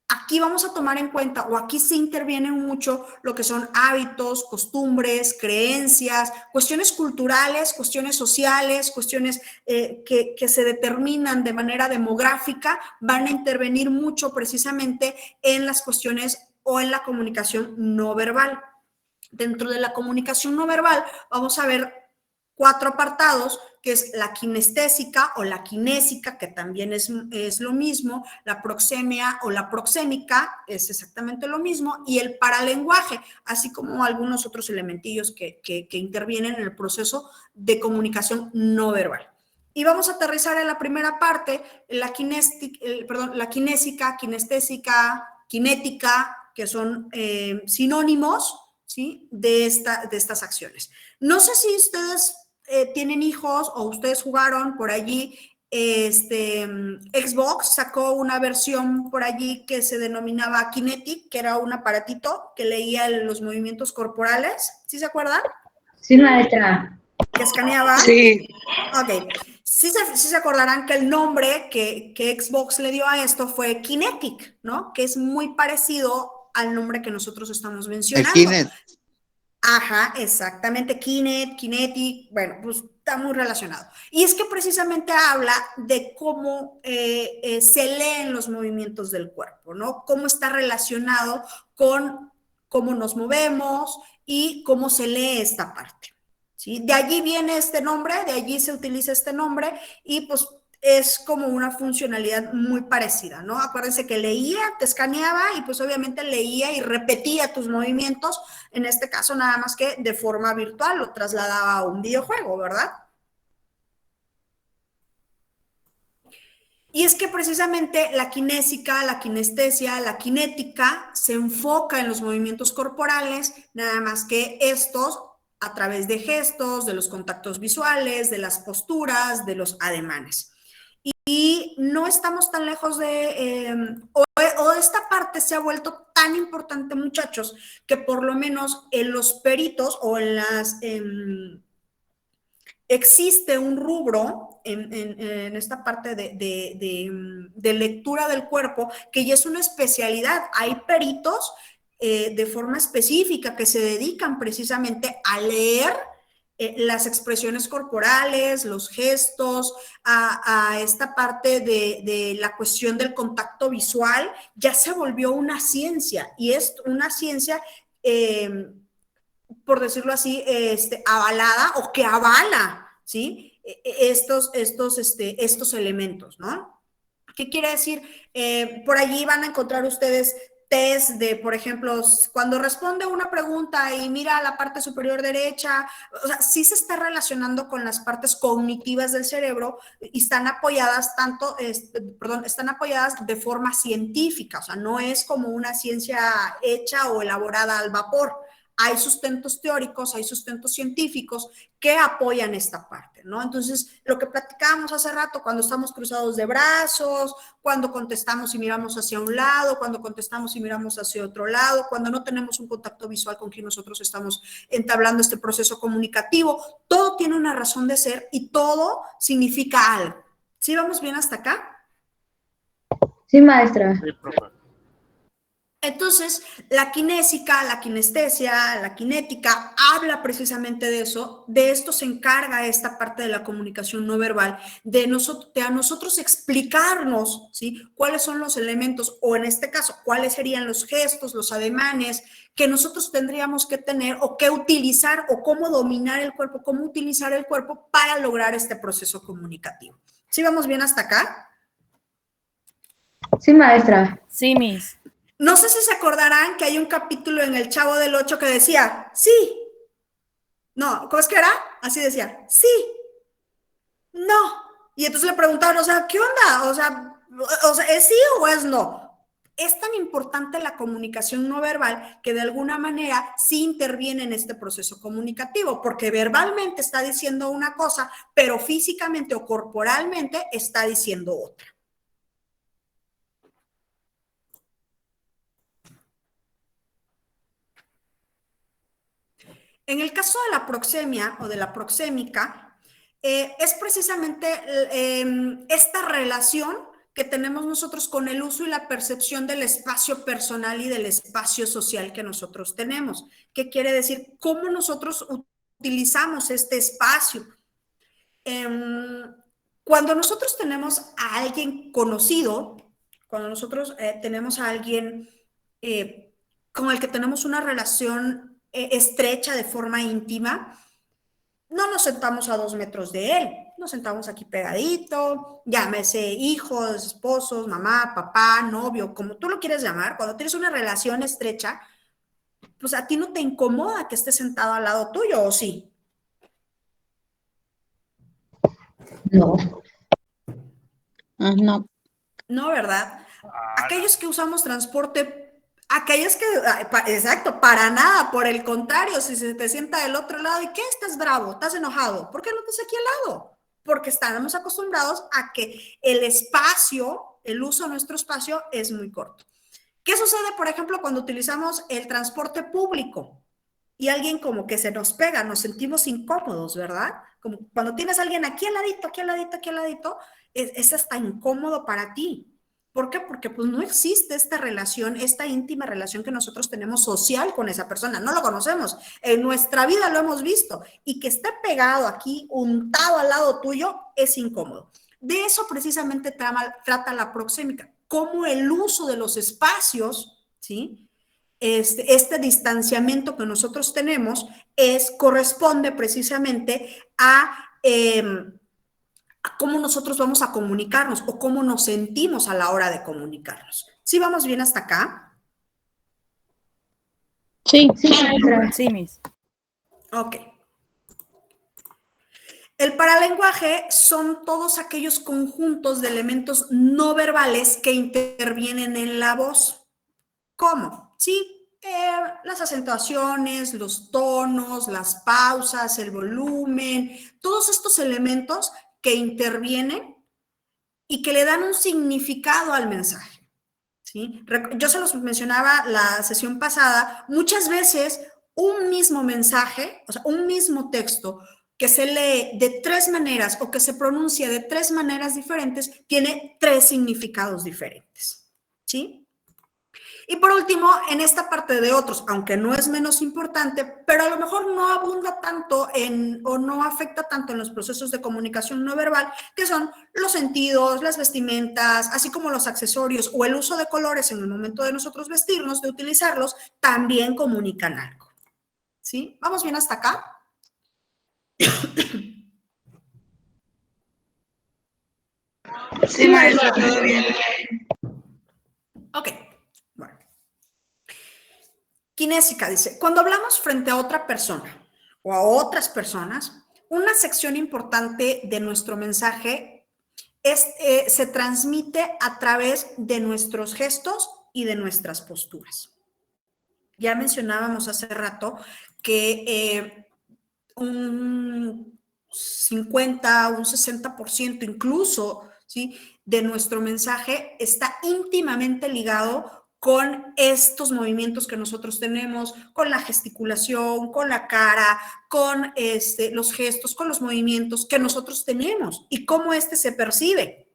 Speaker 1: Aquí vamos a tomar en cuenta, o aquí se interviene mucho lo que son hábitos, costumbres, creencias, cuestiones culturales, cuestiones sociales, cuestiones que se determinan de manera demográfica, van a intervenir mucho precisamente en las cuestiones o en la comunicación no verbal. Dentro de la comunicación no verbal vamos a ver 4 apartados, que es la kinestésica o la kinésica, que también es lo mismo, la proxemia o la proxémica, es exactamente lo mismo, y el paralenguaje, así como algunos otros elementillos que intervienen en el proceso de comunicación no verbal. Y vamos a aterrizar en la primera parte, la kinésica, kinestésica, kinética, que son sinónimos, ¿sí? de estas acciones. No sé si ustedes tienen hijos o ustedes jugaron por allí, Xbox sacó una versión por allí que se denominaba Kinetic, que era un aparatito que leía los movimientos corporales, ¿sí se acuerdan?
Speaker 6: Sí, maestra.
Speaker 1: Que escaneaba.
Speaker 6: Sí.
Speaker 1: Ok. Sí se acordarán que el nombre que Xbox le dio a esto fue Kinetic, ¿no? Que es muy parecido al nombre que nosotros estamos mencionando.
Speaker 12: El Kinect.
Speaker 1: Ajá, exactamente, Kinetic, bueno, pues está muy relacionado. Y es que precisamente habla de cómo se leen los movimientos del cuerpo, ¿no? Cómo está relacionado con cómo nos movemos y cómo se lee esta parte, ¿sí? De allí viene este nombre, de allí se utiliza este nombre y pues es como una funcionalidad muy parecida, ¿no? Acuérdense que leía, te escaneaba y pues obviamente leía y repetía tus movimientos, en este caso nada más que de forma virtual, lo trasladaba a un videojuego, ¿verdad? Y es que precisamente la kinésica, la kinestesia, la kinética se enfoca en los movimientos corporales, nada más que estos a través de gestos, de los contactos visuales, de las posturas, de los ademanes. Y no estamos tan lejos o esta parte se ha vuelto tan importante, muchachos, que por lo menos en los peritos o en las... existe un rubro en esta parte de lectura del cuerpo que ya es una especialidad. Hay peritos de forma específica que se dedican precisamente a leer las expresiones corporales, los gestos, a esta parte de la cuestión del contacto visual, ya se volvió una ciencia y es una ciencia, por decirlo así, avalada o que avala, ¿sí? Estos elementos, ¿no? ¿Qué quiere decir? Por allí van a encontrar ustedes test de, por ejemplo, cuando responde una pregunta y mira la parte superior derecha, o sea, sí se está relacionando con las partes cognitivas del cerebro y están apoyadas están apoyadas de forma científica, o sea, no es como una ciencia hecha o elaborada al vapor. Hay sustentos teóricos, hay sustentos científicos que apoyan esta parte, ¿no? Entonces, lo que platicábamos hace rato, cuando estamos cruzados de brazos, cuando contestamos y miramos hacia un lado, cuando contestamos y miramos hacia otro lado, cuando no tenemos un contacto visual con quien nosotros estamos entablando este proceso comunicativo, todo tiene una razón de ser y todo significa algo. ¿Sí vamos bien hasta acá?
Speaker 6: Sí, maestra.
Speaker 8: Sí, profe.
Speaker 1: Entonces, la kinésica, la kinestesia, la kinética habla precisamente de eso. De esto se encarga esta parte de la comunicación no verbal, de a nosotros explicarnos, ¿sí?, cuáles son los elementos, o en este caso, cuáles serían los gestos, los ademanes que nosotros tendríamos que tener o que utilizar, o cómo dominar el cuerpo, cómo utilizar el cuerpo para lograr este proceso comunicativo. ¿Sí vamos bien hasta acá?
Speaker 6: Sí, maestra.
Speaker 11: Sí, Miss.
Speaker 1: No sé si se acordarán que hay un capítulo en El Chavo del Ocho que decía, sí. No, ¿cómo es que era? Así decía, sí. No. Y entonces le preguntaban, o sea, ¿qué onda? O sea, ¿es sí o es no? Es tan importante la comunicación no verbal que de alguna manera sí interviene en este proceso comunicativo, porque verbalmente está diciendo una cosa, pero físicamente o corporalmente está diciendo otra. En el caso de la proxemia o de la proxémica, es precisamente esta relación que tenemos nosotros con el uso y la percepción del espacio personal y del espacio social que nosotros tenemos. ¿Qué quiere decir? ¿Cómo nosotros utilizamos este espacio? Cuando nosotros tenemos a alguien conocido, cuando nosotros tenemos a alguien con el que tenemos una relación estrecha de forma íntima, no nos sentamos a 2 metros de él, nos sentamos aquí pegadito, llámese hijos, esposos, mamá, papá, novio, como tú lo quieres llamar. Cuando tienes una relación estrecha, pues a ti no te incomoda que esté sentado al lado tuyo, ¿o sí?
Speaker 6: No.
Speaker 10: No.
Speaker 1: No, ¿verdad? Aquellos que usamos transporte, aquellos que, exacto, para nada, por el contrario, si se te sienta del otro lado, ¿y qué? ¿Estás bravo? ¿Estás enojado? ¿Por qué no estás aquí al lado? Porque estamos acostumbrados a que el espacio, el uso de nuestro espacio es muy corto. ¿Qué sucede, por ejemplo, cuando utilizamos el transporte público y alguien como que se nos pega, nos sentimos incómodos, ¿verdad? Como cuando tienes a alguien aquí al ladito, aquí al ladito, aquí al ladito, es hasta incómodo para ti. ¿Por qué? Porque pues no existe esta relación, esta íntima relación que nosotros tenemos social con esa persona. No lo conocemos. En nuestra vida lo hemos visto. Y que esté pegado aquí, untado al lado tuyo, es incómodo. De eso precisamente trata la proxémica. Cómo el uso de los espacios, ¿sí?, este distanciamiento que nosotros tenemos corresponde precisamente a cómo nosotros vamos a comunicarnos o cómo nos sentimos a la hora de comunicarnos. ¿Sí vamos bien hasta acá?
Speaker 10: Sí.
Speaker 6: Sí, maestra.
Speaker 11: Sí, Miss.
Speaker 1: Ok. El paralenguaje son todos aquellos conjuntos de elementos no verbales que intervienen en la voz. ¿Cómo? Sí, las acentuaciones, los tonos, las pausas, el volumen, todos estos elementos que intervienen y que le dan un significado al mensaje, ¿sí? Yo se los mencionaba la sesión pasada, muchas veces un mismo mensaje, o sea, un mismo texto que se lee de 3 maneras o que se pronuncia de 3 maneras diferentes, tiene 3 significados diferentes, ¿sí? Y por último, en esta parte de otros, aunque no es menos importante, pero a lo mejor no abunda tanto o no afecta tanto en los procesos de comunicación no verbal, que son los sentidos, las vestimentas, así como los accesorios o el uso de colores en el momento de nosotros vestirnos, de utilizarlos, también comunican algo. ¿Sí? ¿Vamos bien hasta acá?
Speaker 6: Sí, maestra, todo bien.
Speaker 1: Ok. Kinésica dice, cuando hablamos frente a otra persona o a otras personas, una sección importante de nuestro mensaje se transmite a través de nuestros gestos y de nuestras posturas. Ya mencionábamos hace rato que un 50, un 60% incluso, ¿sí?, de nuestro mensaje está íntimamente ligado con estos movimientos que nosotros tenemos, con la gesticulación, con la cara, con los gestos, con los movimientos que nosotros tenemos y cómo se percibe,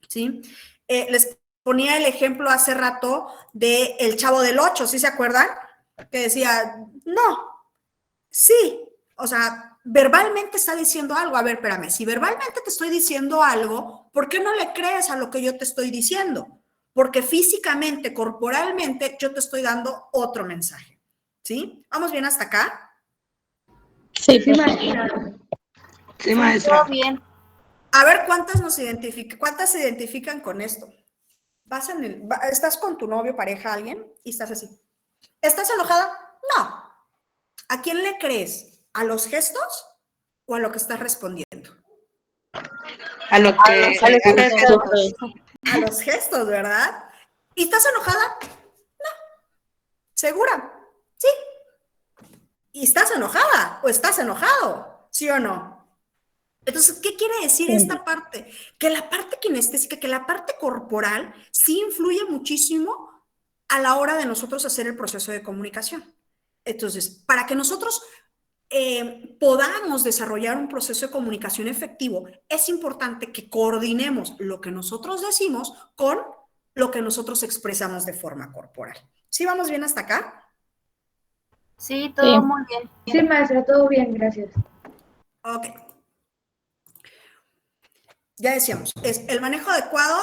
Speaker 1: ¿sí? Les ponía el ejemplo hace rato de El Chavo del Ocho, ¿sí se acuerdan? Que decía, no, sí, o sea, verbalmente está diciendo algo. A ver, espérame, si verbalmente te estoy diciendo algo, ¿por qué no le crees a lo que yo te estoy diciendo? Porque físicamente, corporalmente, yo te estoy dando otro mensaje, ¿sí? ¿Vamos bien hasta acá?
Speaker 10: Sí,
Speaker 6: Sí, maestra. Sí, maestra.
Speaker 5: Todo bien.
Speaker 1: A ver, ¿cuántas se identifican con esto? Estás con tu novio, pareja, alguien, y estás así. ¿Estás enojada? No. ¿A quién le crees? ¿A los gestos o a lo que estás respondiendo?
Speaker 6: A lo que...
Speaker 10: a los gestos.
Speaker 1: A los gestos, ¿verdad? ¿Y estás enojada? No. ¿Segura? Sí. ¿Y estás enojada o estás enojado? ¿Sí o no? Entonces, ¿qué quiere decir esta parte? Que la parte kinestésica, que la parte corporal sí influye muchísimo a la hora de nosotros hacer el proceso de comunicación. Entonces, para que nosotros podamos desarrollar un proceso de comunicación efectivo, es importante que coordinemos lo que nosotros decimos con lo que nosotros expresamos de forma corporal. ¿Sí vamos bien hasta acá?
Speaker 5: Sí, todo muy bien.
Speaker 6: Sí, maestra, todo bien, gracias.
Speaker 1: Ok. Ya decíamos, es el manejo adecuado.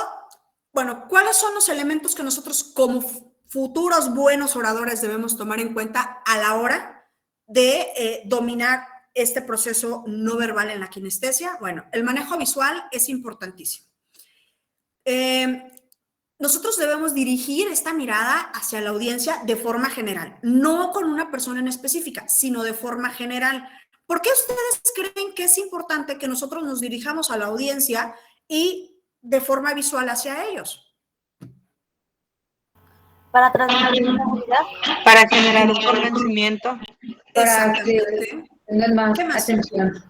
Speaker 1: Bueno, ¿cuáles son los elementos que nosotros como futuros buenos oradores debemos tomar en cuenta a la hora de dominar este proceso no verbal en la kinestesia? Bueno, el manejo visual es importantísimo. Nosotros debemos dirigir esta mirada hacia la audiencia de forma general, no con una persona en específica, sino de forma general. ¿Por qué ustedes creen que es importante que nosotros nos dirijamos a la audiencia y de forma visual hacia ellos?
Speaker 5: Para transmitir seguridad.
Speaker 6: Para generar un convencimiento.
Speaker 1: Para que
Speaker 6: tengan más
Speaker 1: ¿Qué más?
Speaker 6: atención.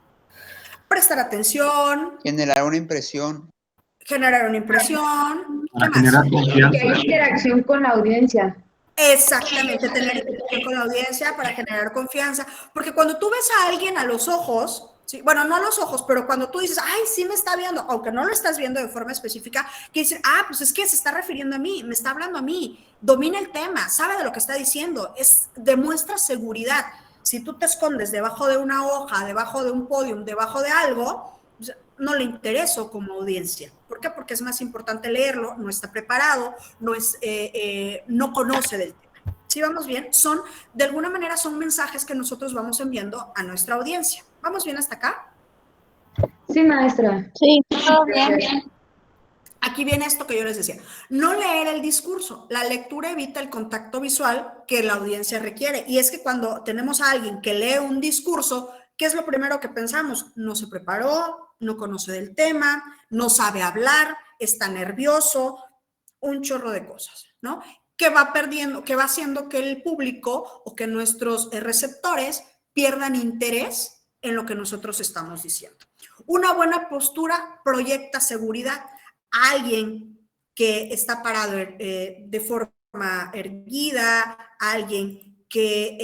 Speaker 1: Prestar atención,
Speaker 12: Generar una impresión.
Speaker 1: generar una impresión. ¿Qué
Speaker 4: Para
Speaker 1: más?
Speaker 4: generar confianza.
Speaker 6: Que hay interacción con la audiencia.
Speaker 1: Exactamente, tener interacción con la audiencia para generar confianza, porque cuando tú ves a alguien a los ojos, ¿sí? Bueno, no a los ojos, pero cuando tú dices, ay, sí me está viendo, aunque no lo estás viendo de forma específica, que dices, ah, pues es que se está refiriendo a mí, me está hablando a mí, domina el tema, sabe de lo que está diciendo, demuestra seguridad. Si tú te escondes debajo de una hoja, debajo de un podium, debajo de algo, pues, no le intereso como audiencia. ¿Por qué? Porque es más importante leerlo, no está preparado, no conoce del tema. ¿Sí vamos bien? De alguna manera son mensajes que nosotros vamos enviando a nuestra audiencia. ¿Vamos bien hasta acá?
Speaker 6: Sí, maestra.
Speaker 10: Sí.
Speaker 5: Todo bien.
Speaker 1: Aquí viene esto que yo les decía. No leer el discurso. La lectura evita el contacto visual que la audiencia requiere. Y es que cuando tenemos a alguien que lee un discurso, ¿qué es lo primero que pensamos? No se preparó, no conoce del tema, no sabe hablar, está nervioso, un chorro de cosas, ¿no? Que va perdiendo, que va haciendo que el público o que nuestros receptores pierdan interés en lo que nosotros estamos diciendo. Una buena postura proyecta seguridad. Alguien que está parado de forma erguida, alguien que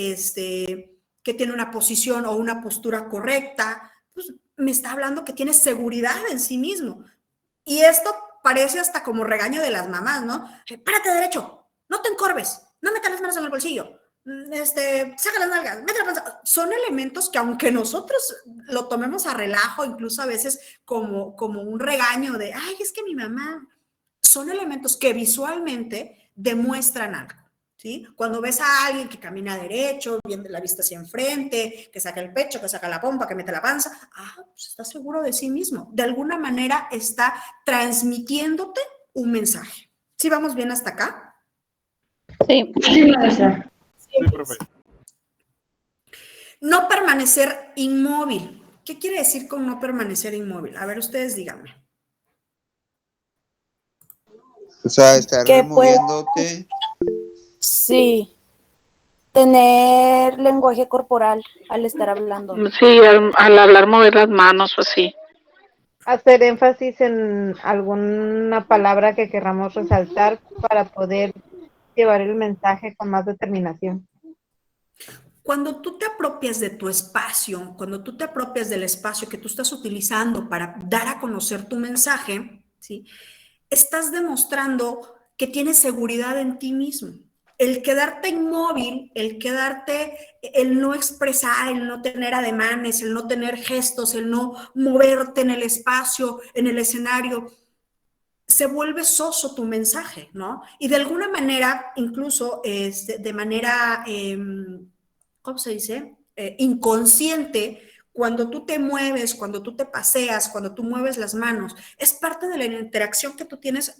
Speaker 1: tiene una posición o una postura correcta, pues me está hablando que tiene seguridad en sí mismo. Y esto parece hasta como regaño de las mamás, ¿no? Párate derecho, no te encorves, no metas las manos en el bolsillo, saca las nalgas, mete la panza. Son elementos que aunque nosotros lo tomemos a relajo, incluso a veces como un regaño de, ay, es que mi mamá, son elementos que visualmente demuestran algo. ¿Sí? Cuando ves a alguien que camina derecho, bien de la vista hacia enfrente, que saca el pecho, que saca la pompa, que mete la panza, pues está seguro de sí mismo. De alguna manera está transmitiéndote un mensaje. ¿Sí vamos bien hasta acá?
Speaker 10: Sí.
Speaker 6: Sí, maestra.
Speaker 8: Sí, profe.
Speaker 1: No permanecer inmóvil. ¿Qué quiere decir con no permanecer inmóvil? A ver, ustedes díganme.
Speaker 12: O sea, estar
Speaker 11: Que
Speaker 12: moviéndote.
Speaker 11: Sí, tener lenguaje corporal al estar hablando.
Speaker 13: Sí, al hablar mover las manos o así.
Speaker 7: Hacer énfasis en alguna palabra que querramos resaltar para poder llevar el mensaje con más determinación.
Speaker 1: Cuando tú te apropias de tu espacio, cuando tú te apropias del espacio que tú estás utilizando para dar a conocer tu mensaje, ¿sí? Estás demostrando que tienes seguridad en ti mismo. El quedarte inmóvil, el no expresar, el no tener ademanes, el no tener gestos, el no moverte en el espacio, en el escenario, se vuelve soso tu mensaje, ¿no? Y de alguna manera, incluso de manera, ¿cómo se dice? Inconsciente, cuando tú te mueves, cuando tú te paseas, cuando tú mueves las manos, es parte de la interacción que tú tienes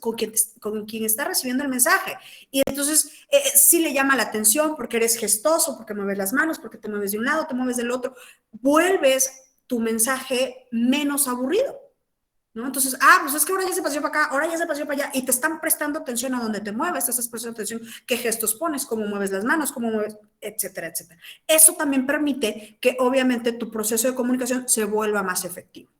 Speaker 1: con quien está recibiendo el mensaje. Y entonces sí le llama la atención porque eres gestoso, porque mueves las manos, porque te mueves de un lado, te mueves del otro. Vuelves tu mensaje menos aburrido, ¿no? Entonces, pues es que ahora ya se paseó para acá, ahora ya se paseó para allá, y te están prestando atención a dónde te mueves, te estás prestando atención qué gestos pones, cómo mueves las manos, cómo mueves, etcétera, etcétera. Eso también permite que obviamente tu proceso de comunicación se vuelva más efectivo.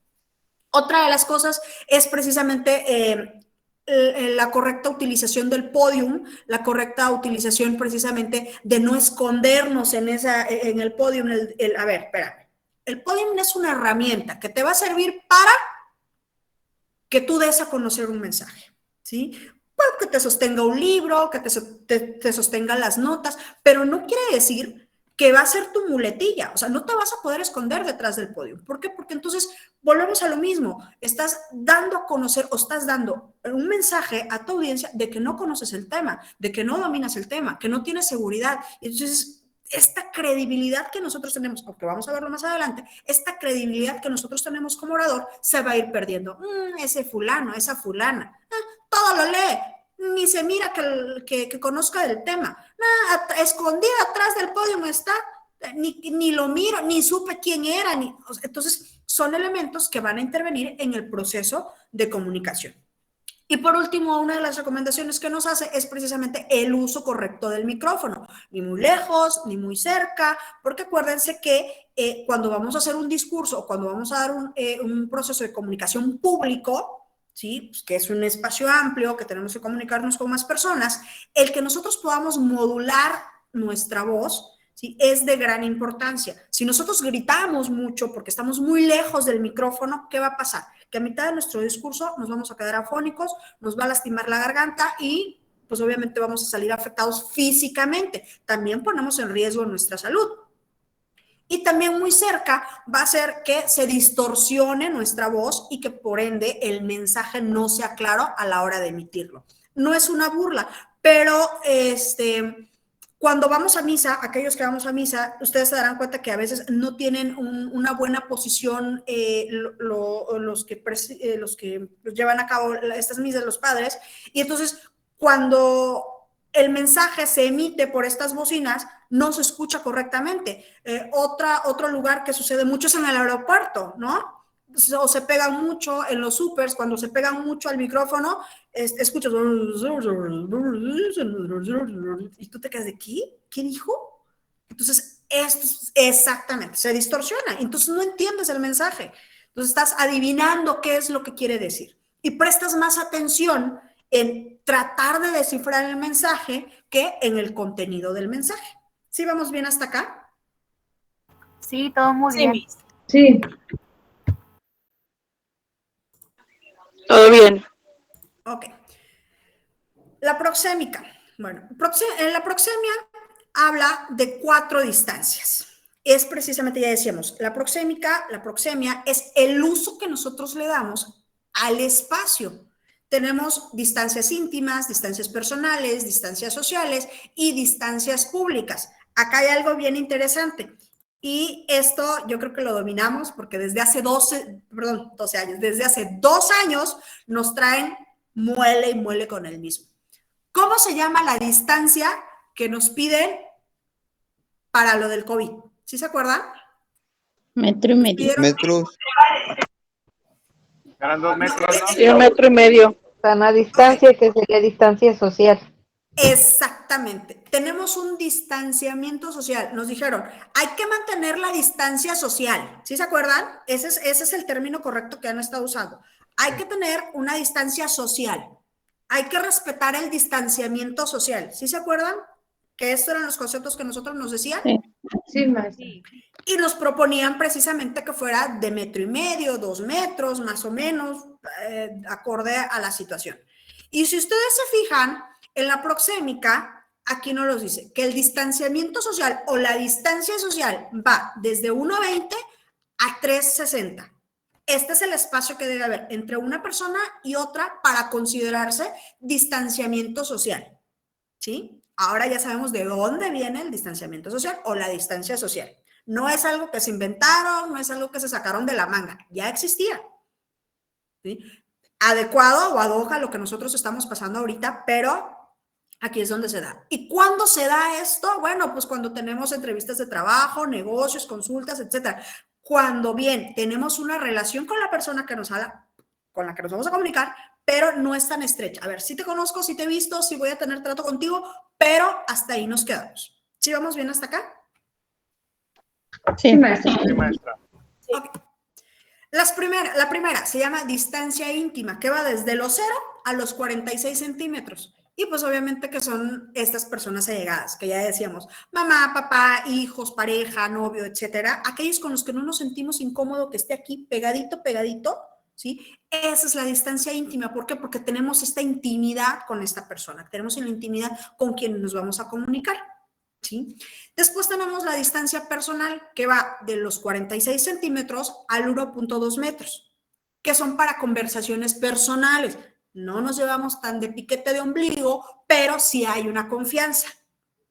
Speaker 1: Otra de las cosas es precisamente la correcta utilización del podium, la correcta utilización precisamente de no escondernos en el podium. A ver, espérame. El podium es una herramienta que te va a servir para que tú des a conocer un mensaje, ¿sí? Bueno, que te sostenga un libro, que te sostenga las notas, pero no quiere decir que va a ser tu muletilla, o sea, no te vas a poder esconder detrás del podio. ¿Por qué? Porque entonces volvemos a lo mismo, estás dando a conocer o estás dando un mensaje a tu audiencia de que no conoces el tema, de que no dominas el tema, que no tienes seguridad. Entonces, esta credibilidad que nosotros tenemos, porque vamos a verlo más adelante, esta credibilidad que nosotros tenemos como orador se va a ir perdiendo. Ese fulano, esa fulana, todo lo lee, ni se mira que conozca del tema. Escondida atrás del podio está, ni lo miro, ni supe quién era. Entonces, son elementos que van a intervenir en el proceso de comunicación. Y por último, una de las recomendaciones que nos hace es precisamente el uso correcto del micrófono, ni muy lejos, ni muy cerca, porque acuérdense que cuando vamos a hacer un discurso o cuando vamos a dar un proceso de comunicación público, ¿sí? Pues que es un espacio amplio, que tenemos que comunicarnos con más personas, el que nosotros podamos modular nuestra voz, ¿sí? Es de gran importancia. Si nosotros gritamos mucho porque estamos muy lejos del micrófono, ¿qué va a pasar? Que a mitad de nuestro discurso nos vamos a quedar afónicos, nos va a lastimar la garganta y pues obviamente vamos a salir afectados físicamente. También ponemos en riesgo nuestra salud. Y también muy cerca va a hacer que se distorsione nuestra voz y que por ende el mensaje no sea claro a la hora de emitirlo. No es una burla, pero cuando vamos a misa, aquellos que vamos a misa, ustedes se darán cuenta que a veces no tienen una buena posición los que llevan a cabo estas misas, los padres, y entonces cuando el mensaje se emite por estas bocinas, no se escucha correctamente. Otro lugar que sucede mucho es en el aeropuerto, ¿no? O se pegan mucho en los supers, cuando se pegan mucho al micrófono, escuchas y tú te quedas de ¿qué dijo? Entonces, exactamente, se distorsiona, entonces no entiendes el mensaje, entonces estás adivinando qué es lo que quiere decir y prestas más atención en tratar de descifrar el mensaje que en el contenido del mensaje. ¿Sí vamos bien hasta acá?
Speaker 5: Sí, todo muy bien.
Speaker 6: Sí.
Speaker 13: Todo bien.
Speaker 1: Ok. La proxémica. Bueno, la proxemia habla de 4 distancias. Es precisamente, ya decíamos, la proxemia es el uso que nosotros le damos al espacio. Tenemos distancias íntimas, distancias personales, distancias sociales y distancias públicas. Acá hay algo bien interesante. Y esto yo creo que lo dominamos porque desde hace 12 años, desde hace 2 años nos traen muele y muele con el mismo. ¿Cómo se llama la distancia que nos piden para lo del COVID? ¿Sí se acuerdan?
Speaker 10: Metro y medio.
Speaker 12: Metros.
Speaker 8: Eran 2 metros, ¿no?
Speaker 13: Sí, 1,5 metros.
Speaker 7: Sana distancia, que sería distancia social.
Speaker 1: Exactamente. Tenemos un distanciamiento social. Nos dijeron, hay que mantener la distancia social. ¿Sí se acuerdan? Ese es el término correcto que han estado usando. Hay que tener una distancia social. Hay que respetar el distanciamiento social. ¿Sí se acuerdan? Que estos eran los conceptos que nosotros nos decían.
Speaker 6: Sí, maestra.
Speaker 1: Y nos proponían precisamente que fuera de 1,5 metros, 2 metros, más o menos, acorde a la situación. Y si ustedes se fijan, en la proxémica, aquí nos los dice, que el distanciamiento social o la distancia social va desde 1,20 a 3,60. Este es el espacio que debe haber entre una persona y otra para considerarse distanciamiento social, ¿sí? Ahora ya sabemos de dónde viene el distanciamiento social o la distancia social. No es algo que se inventaron, no es algo que se sacaron de la manga, ya existía, ¿sí? Adecuado o ad hoc a lo que nosotros estamos pasando ahorita, pero aquí es donde se da. ¿Y cuándo se da esto? Bueno, pues cuando tenemos entrevistas de trabajo, negocios, consultas, etcétera. Cuando bien tenemos una relación con la persona que nos habla, con la que nos vamos a comunicar, pero no es tan estrecha. A ver, sí te conozco, sí te he visto, sí voy a tener trato contigo, pero hasta ahí nos quedamos. ¿Sí vamos bien hasta acá?
Speaker 13: Sí, maestra.
Speaker 8: Sí, maestra.
Speaker 1: Okay. La primera se llama distancia íntima, que va desde los 0 a los 46 centímetros. Y pues obviamente que son estas personas allegadas, que ya decíamos, mamá, papá, hijos, pareja, novio, etcétera. Aquellos con los que no nos sentimos incómodo que esté aquí pegadito, pegadito, ¿sí? Esa es la distancia íntima. ¿Por qué? Porque tenemos esta intimidad con esta persona, tenemos la intimidad con quien nos vamos a comunicar, ¿sí? Después tenemos la distancia personal, que va de los 46 centímetros al 1,2 metros, que son para conversaciones personales. No nos llevamos tan de piquete de ombligo, pero sí hay una confianza,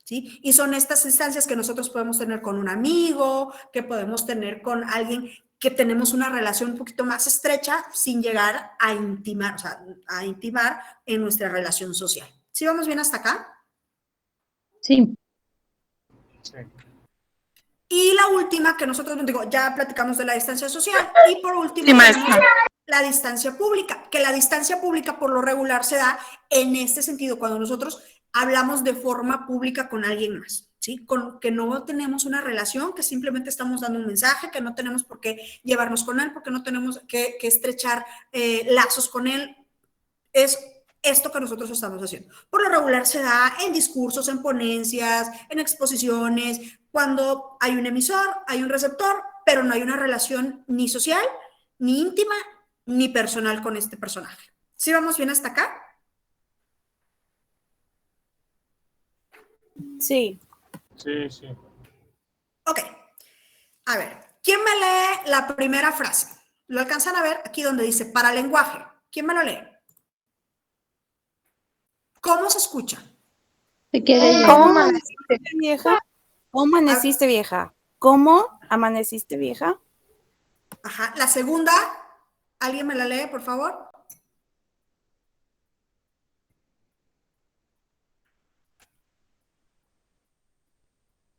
Speaker 1: ¿sí? Y son estas instancias que nosotros podemos tener con un amigo, que podemos tener con alguien que tenemos una relación un poquito más estrecha sin llegar a intimar, o sea, a intimar en nuestra relación social. ¿Sí vamos bien hasta acá?
Speaker 10: Sí.
Speaker 8: Sí.
Speaker 1: Y la última que nosotros, digo, ya platicamos de la distancia social y por último
Speaker 13: Sí, maestra.
Speaker 1: la distancia pública, que la distancia pública por lo regular se da en este sentido cuando nosotros hablamos de forma pública con alguien más, ¿sí? Con que no tenemos una relación, que simplemente estamos dando un mensaje, que no tenemos por qué llevarnos con él, porque no tenemos que estrechar lazos con él. Es esto que nosotros estamos haciendo. Por lo regular se da en discursos, en ponencias, en exposiciones, cuando hay un emisor, hay un receptor, pero no hay una relación ni social, ni íntima, ni personal con este personaje. ¿Sí vamos bien hasta acá?
Speaker 11: Sí.
Speaker 8: Sí, sí.
Speaker 1: Ok. A ver, ¿quién me lee la primera frase? ¿Lo alcanzan a ver? Aquí donde dice paralenguaje. ¿Quién me lo lee? ¿Cómo se escucha?
Speaker 11: ¿Cómo amaneciste, vieja? ¿Cómo amaneciste, vieja? ¿Cómo amaneciste, vieja?
Speaker 1: Ajá. La segunda, ¿alguien me la lee, por favor?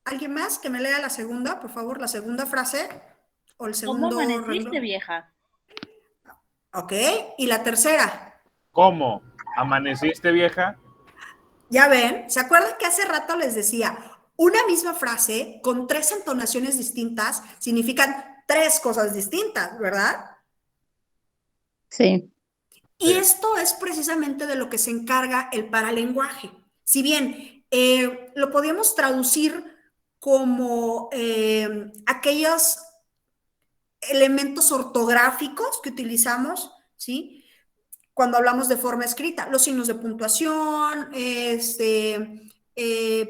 Speaker 1: ¿Alguien más que me lea la segunda, por favor? La segunda frase o el segundo.
Speaker 14: ¿Cómo amaneciste,
Speaker 1: renglón.
Speaker 14: vieja?
Speaker 1: Ok. ¿Y la tercera?
Speaker 8: ¿Cómo? ¿Amaneciste, vieja?
Speaker 1: Ya ven, ¿se acuerdan que hace rato les decía, una misma frase con 3 entonaciones distintas significan 3 cosas distintas, ¿verdad?
Speaker 10: Sí.
Speaker 1: Y esto es precisamente de lo que se encarga el paralenguaje. Si bien lo podríamos traducir como aquellos elementos ortográficos que utilizamos, ¿sí? Cuando hablamos de forma escrita, los signos de puntuación,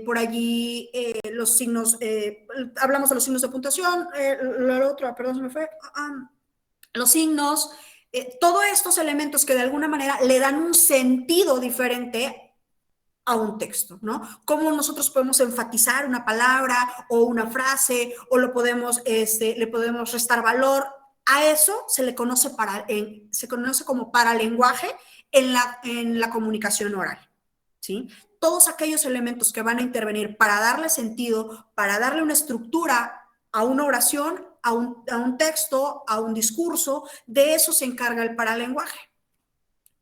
Speaker 1: por allí los signos, hablamos de los signos de puntuación, lo otro, perdón, se me fue, los signos, todos estos elementos que de alguna manera le dan un sentido diferente a un texto, ¿no? Cómo nosotros podemos enfatizar una palabra o una frase o lo podemos, le podemos restar valor. A eso se le conoce, se conoce como paralenguaje en la comunicación oral, ¿sí? Todos aquellos elementos que van a intervenir para darle sentido, para darle una estructura a una oración, a un texto, a un discurso, de eso se encarga el paralenguaje.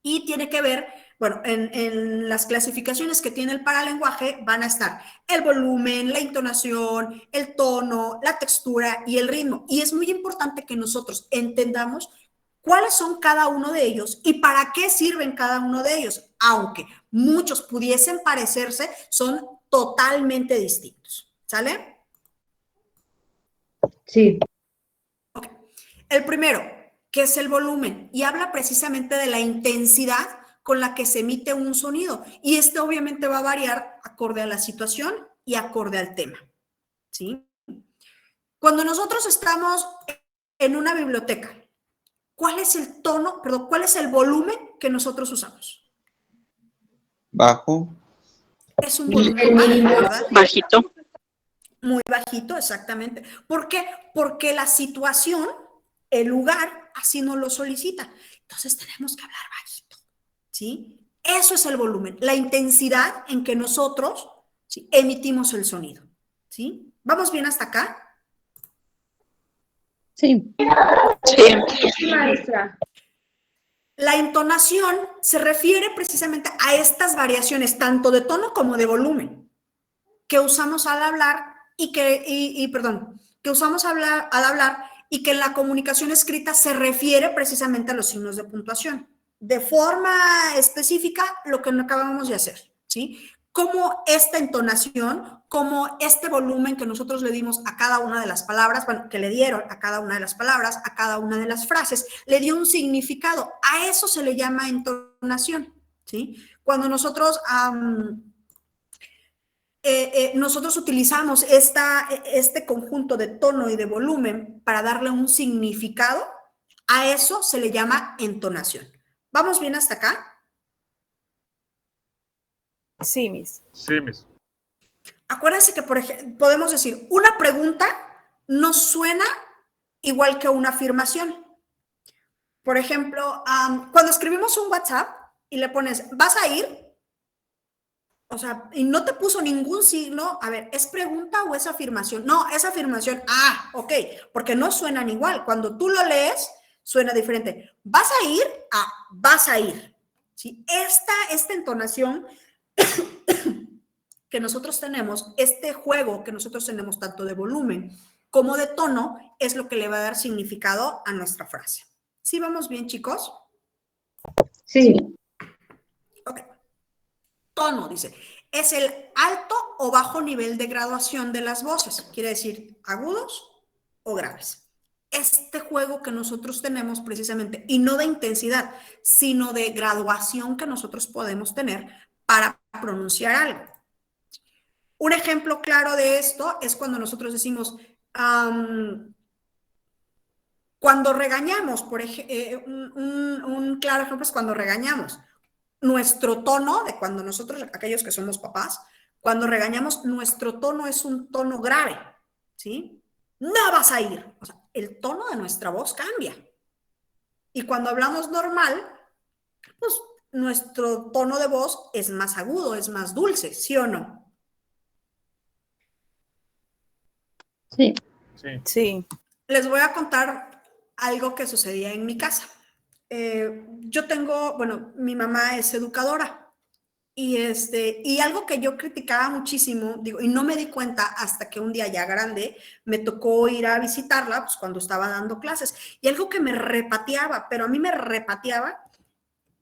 Speaker 1: Y tiene que ver, bueno, en las clasificaciones que tiene el paralenguaje van a estar el volumen, la entonación, el tono, la textura y el ritmo. Y es muy importante que nosotros entendamos cuáles son cada uno de ellos y para qué sirven cada uno de ellos. Aunque muchos pudiesen parecerse, son totalmente distintos. ¿Sale?
Speaker 6: Sí.
Speaker 1: Okay. El primero, que es el volumen, y habla precisamente de la intensidad con la que se emite un sonido. Y este obviamente va a variar acorde a la situación y acorde al tema, ¿sí? Cuando nosotros estamos en una biblioteca, ¿cuál es el tono, perdón, cuál es el volumen que nosotros usamos?
Speaker 12: Bajo.
Speaker 1: Es un volumen bajo, ¿verdad?
Speaker 10: Bajito.
Speaker 1: Muy bajito, exactamente. ¿Por qué? Porque la situación, el lugar, así nos lo solicita. Entonces tenemos que hablar bajito, ¿sí? Eso es el volumen, la intensidad en que nosotros, ¿sí?, emitimos el sonido, ¿sí? ¿Vamos bien hasta acá?
Speaker 10: Sí.
Speaker 6: Sí, maestra.
Speaker 1: La entonación se refiere precisamente a estas variaciones, tanto de tono como de volumen, que usamos al hablar que usamos al hablar y que en la comunicación escrita se refiere precisamente a los signos de puntuación. De forma específica, lo que acabamos de hacer, ¿sí? Como esta entonación, como este volumen que nosotros le dimos a cada una de las palabras, bueno, que le dieron a cada una de las palabras, a cada una de las frases, le dio un significado. A eso se le llama entonación, ¿sí? Cuando nosotros nosotros utilizamos este conjunto de tono y de volumen para darle un significado, a eso se le llama entonación. ¿Vamos bien hasta acá?
Speaker 11: Sí, Miss.
Speaker 8: Sí, Miss.
Speaker 1: Acuérdense que, por ejemplo, podemos decir, una pregunta no suena igual que una afirmación. Por ejemplo, cuando escribimos un WhatsApp y le pones, ¿vas a ir? O sea, y no te puso ningún signo. A ver, ¿es pregunta o es afirmación? No, es afirmación. Ah, ok, porque no suenan igual. Cuando tú lo lees, suena diferente. ¿Vas a ir? Ah, vas a ir. ¿Sí? Esta entonación que nosotros tenemos, este juego que nosotros tenemos tanto de volumen como de tono, es lo que le va a dar significado a nuestra frase. ¿Sí vamos bien, chicos?
Speaker 6: Sí.
Speaker 1: Ok. Tono, dice, es el alto o bajo nivel de graduación de las voces, quiere decir agudos o graves. Este juego que nosotros tenemos precisamente, y no de intensidad, sino de graduación que nosotros podemos tener para pronunciar algo. Un ejemplo claro de esto es cuando nosotros decimos, cuando regañamos, por ejemplo, un claro ejemplo es cuando regañamos. Nuestro tono, de cuando nosotros, aquellos que somos papás, cuando regañamos, nuestro tono es un tono grave, ¿sí? No vas a ir. O sea, el tono de nuestra voz cambia. Y cuando hablamos normal, pues nuestro tono de voz es más agudo, es más dulce, ¿sí o no?
Speaker 10: Sí.
Speaker 8: Sí.
Speaker 11: Sí.
Speaker 1: Les voy a contar algo que sucedía en mi casa. Yo tengo, bueno, mi mamá es educadora y algo que yo criticaba muchísimo, digo, y no me di cuenta hasta que un día ya grande me tocó ir a visitarla, pues cuando estaba dando clases, y algo que me repateaba, pero a mí me repateaba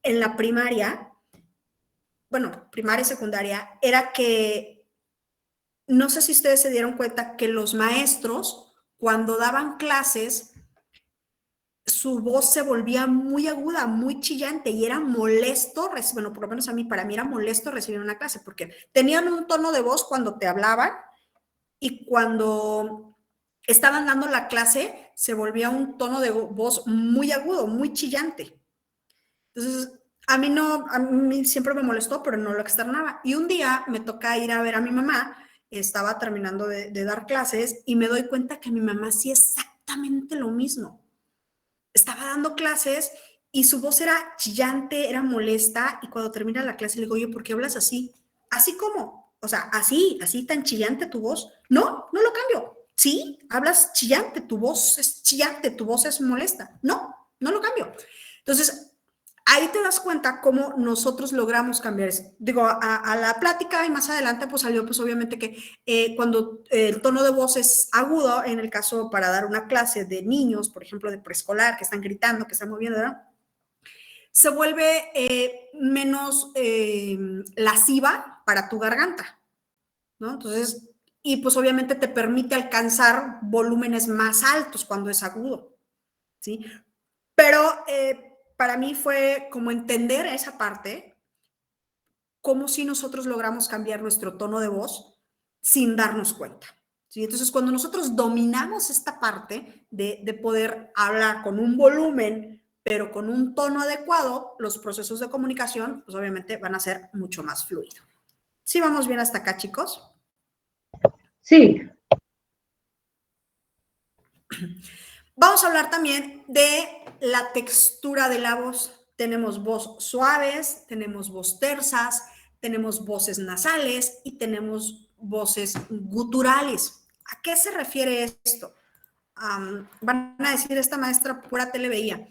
Speaker 1: en la primaria, bueno, primaria y secundaria, era que, no sé si ustedes se dieron cuenta que los maestros, cuando daban clases, su voz se volvía muy aguda, muy chillante y era molesto, bueno, por lo menos para mí era molesto recibir una clase porque tenían un tono de voz cuando te hablaban y cuando estaban dando la clase se volvía un tono de voz muy agudo, muy chillante. Entonces, a mí siempre me molestó, pero no lo externaba. Y un día me toca ir a ver a mi mamá, estaba terminando de dar clases y me doy cuenta que mi mamá hacía exactamente lo mismo. Estaba dando clases y su voz era chillante, era molesta, y cuando termina la clase le digo, oye, ¿por qué hablas así? ¿Así cómo? O sea, así tan chillante tu voz. No, no lo cambio. Sí, hablas chillante, tu voz es chillante, tu voz es molesta. No, no lo cambio. Entonces, ahí te das cuenta cómo nosotros logramos cambiar eso. Digo, a la plática y más adelante pues salió pues obviamente que cuando el tono de voz es agudo, en el caso para dar una clase de niños, por ejemplo, de preescolar, que están gritando, que están moviendo, ¿verdad?, se vuelve menos lasciva para tu garganta, ¿no? Entonces, y pues obviamente te permite alcanzar volúmenes más altos cuando es agudo, ¿sí? Pero para mí fue como entender esa parte, cómo si nosotros logramos cambiar nuestro tono de voz sin darnos cuenta. ¿Sí? Entonces, cuando nosotros dominamos esta parte de poder hablar con un volumen, pero con un tono adecuado, los procesos de comunicación, pues obviamente van a ser mucho más fluidos. ¿Sí vamos bien hasta acá, chicos?
Speaker 6: Sí.
Speaker 1: Vamos a hablar también de la textura de la voz. Tenemos voz suaves, tenemos voz tersas, tenemos voces nasales y tenemos voces guturales. ¿A qué se refiere esto? Van a decir, esta maestra pura tele veía.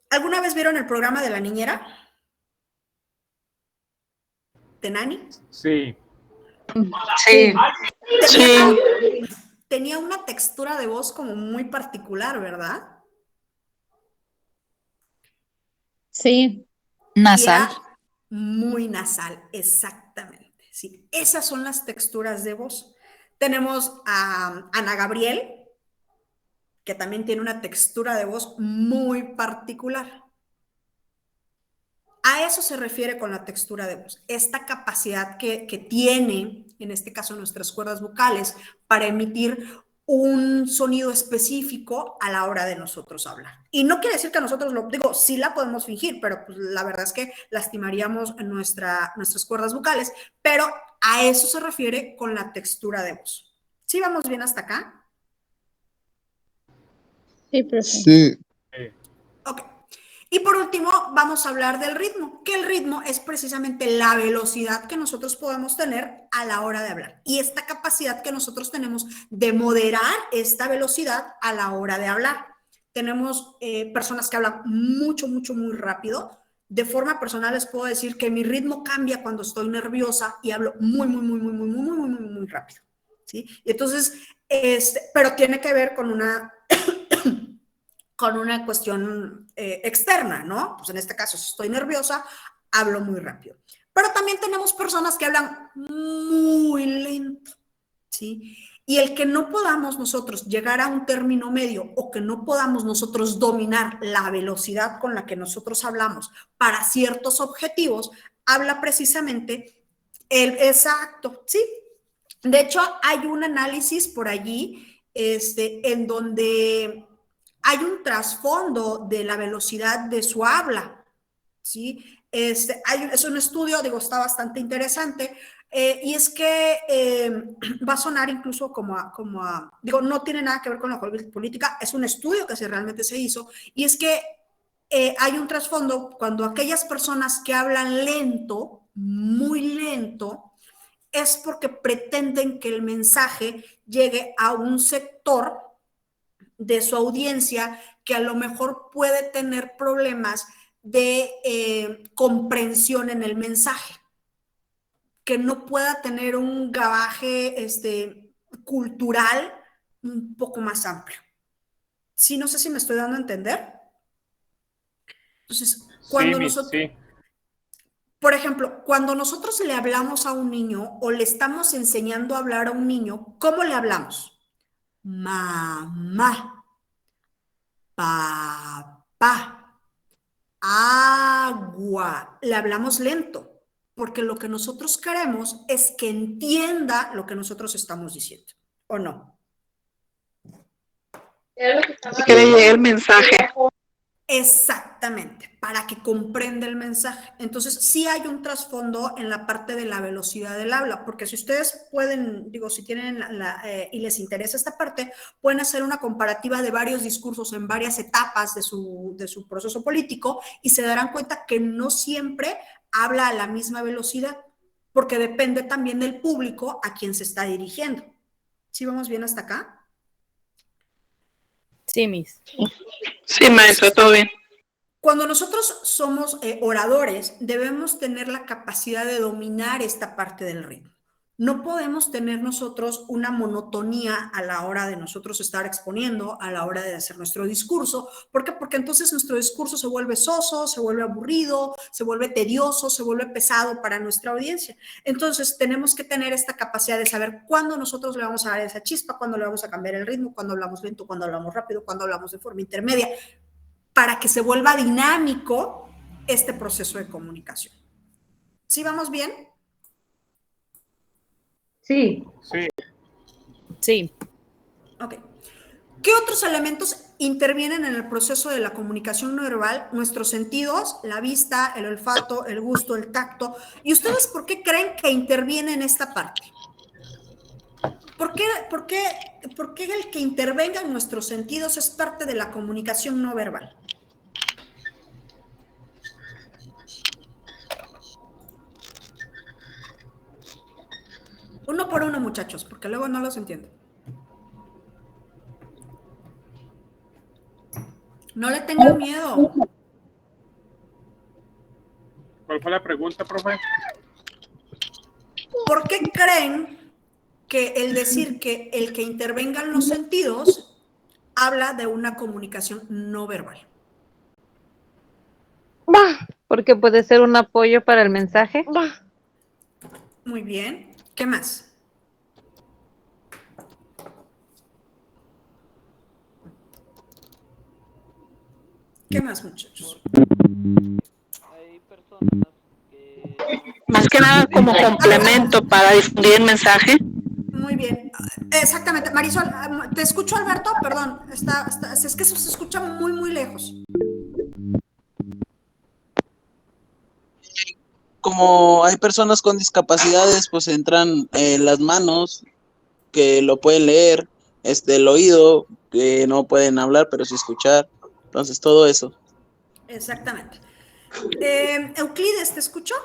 Speaker 1: ¿Alguna vez vieron el programa de La Niñera? ¿De Nani?
Speaker 8: Sí.
Speaker 10: Sí.
Speaker 1: Tenía una textura de voz como muy particular, ¿verdad?
Speaker 10: Sí.
Speaker 1: Nasal. Era muy nasal, exactamente. Sí, esas son las texturas de voz. Tenemos a Ana Gabriel, que también tiene una textura de voz muy particular. A eso se refiere con la textura de voz, esta capacidad que tiene, en este caso nuestras cuerdas vocales, para emitir un sonido específico a la hora de nosotros hablar. Y no quiere decir que nosotros sí la podemos fingir, pero pues la verdad es que lastimaríamos nuestras cuerdas vocales, pero a eso se refiere con la textura de voz. ¿Sí vamos bien hasta acá?
Speaker 10: Sí, profe.
Speaker 2: Sí.
Speaker 1: Ok. Y por último, vamos a hablar del ritmo, que el ritmo es precisamente la velocidad que nosotros podemos tener a la hora de hablar y esta capacidad que nosotros tenemos de moderar esta velocidad a la hora de hablar. Tenemos personas que hablan mucho, muy rápido. De forma personal les puedo decir que mi ritmo cambia cuando estoy nerviosa y hablo muy rápido, ¿sí? Y entonces, pero tiene que ver con una cuestión externa, ¿no? Pues en este caso, si estoy nerviosa, hablo muy rápido. Pero también tenemos personas que hablan muy lento, ¿sí? Y el que no podamos nosotros llegar a un término medio o que no podamos nosotros dominar la velocidad con la que nosotros hablamos para ciertos objetivos, habla precisamente exacto, ¿sí? De hecho, hay un análisis por allí en donde hay un trasfondo de la velocidad de su habla, ¿sí? Es un estudio, digo, está bastante interesante, y es que va a sonar incluso digo, no tiene nada que ver con la política, es un estudio que realmente se hizo, y es que hay un trasfondo cuando aquellas personas que hablan lento, muy lento, es porque pretenden que el mensaje llegue a un sector de su audiencia que a lo mejor puede tener problemas de comprensión en el mensaje, que no pueda tener un gabaje cultural un poco más amplio. Sí, no sé si me estoy dando a entender. Entonces, cuando nosotros... Por ejemplo, cuando nosotros le hablamos a un niño o le estamos enseñando a hablar a un niño, ¿cómo le hablamos? Mamá, papá, agua. Le hablamos lento, porque lo que nosotros queremos es que entienda lo que nosotros estamos diciendo, ¿o no?
Speaker 10: Que le llegue el mensaje.
Speaker 1: Exactamente, para que comprenda el mensaje. Entonces, sí hay un trasfondo en la parte de la velocidad del habla, porque si ustedes pueden, digo, si tienen y les interesa esta parte, pueden hacer una comparativa de varios discursos en varias etapas de su proceso político y se darán cuenta que no siempre habla a la misma velocidad, porque depende también del público a quien se está dirigiendo. ¿Sí vamos bien hasta acá?
Speaker 11: Sí, Miss.
Speaker 10: Sí, maestra, todo bien.
Speaker 1: Cuando nosotros somos oradores, debemos tener la capacidad de dominar esta parte del ritmo. No podemos tener nosotros una monotonía a la hora de nosotros estar exponiendo, a la hora de hacer nuestro discurso. ¿Por qué? Porque entonces nuestro discurso se vuelve soso, se vuelve aburrido, se vuelve tedioso, se vuelve pesado para nuestra audiencia. Entonces tenemos que tener esta capacidad de saber cuándo nosotros le vamos a dar esa chispa, cuándo le vamos a cambiar el ritmo, cuándo hablamos lento, cuándo hablamos rápido, cuándo hablamos de forma intermedia. para que se vuelva dinámico este proceso de comunicación. ¿Sí vamos bien?
Speaker 6: Sí.
Speaker 8: Sí.
Speaker 11: Sí.
Speaker 1: Ok. ¿Qué otros elementos intervienen en el proceso de la comunicación no verbal? Nuestros sentidos, la vista, el olfato, el gusto, el tacto. ¿Y ustedes por qué creen que interviene en esta parte? ¿Por qué el que intervenga en nuestros sentidos es parte de la comunicación no verbal? Uno por uno, muchachos, porque luego no los entiendo. No le tengan miedo.
Speaker 8: ¿Cuál fue la pregunta, profe?
Speaker 1: ¿Por qué creen que el decir que el que intervenga en los sentidos habla de una comunicación no verbal?
Speaker 7: Porque puede ser un apoyo para el mensaje.
Speaker 1: Muy bien. ¿Qué más? ¿Qué más, muchachos?
Speaker 10: Más que nada como complemento para difundir el mensaje.
Speaker 1: Muy bien. Exactamente. Marisol, ¿te escucho, Alberto? Perdón. Es que eso se escucha muy, muy lejos.
Speaker 14: Como hay personas con discapacidades, pues entran las manos, que lo pueden leer, el oído, que no pueden hablar, pero sí escuchar. Entonces, todo eso.
Speaker 1: Exactamente. Euclides, ¿te escucho?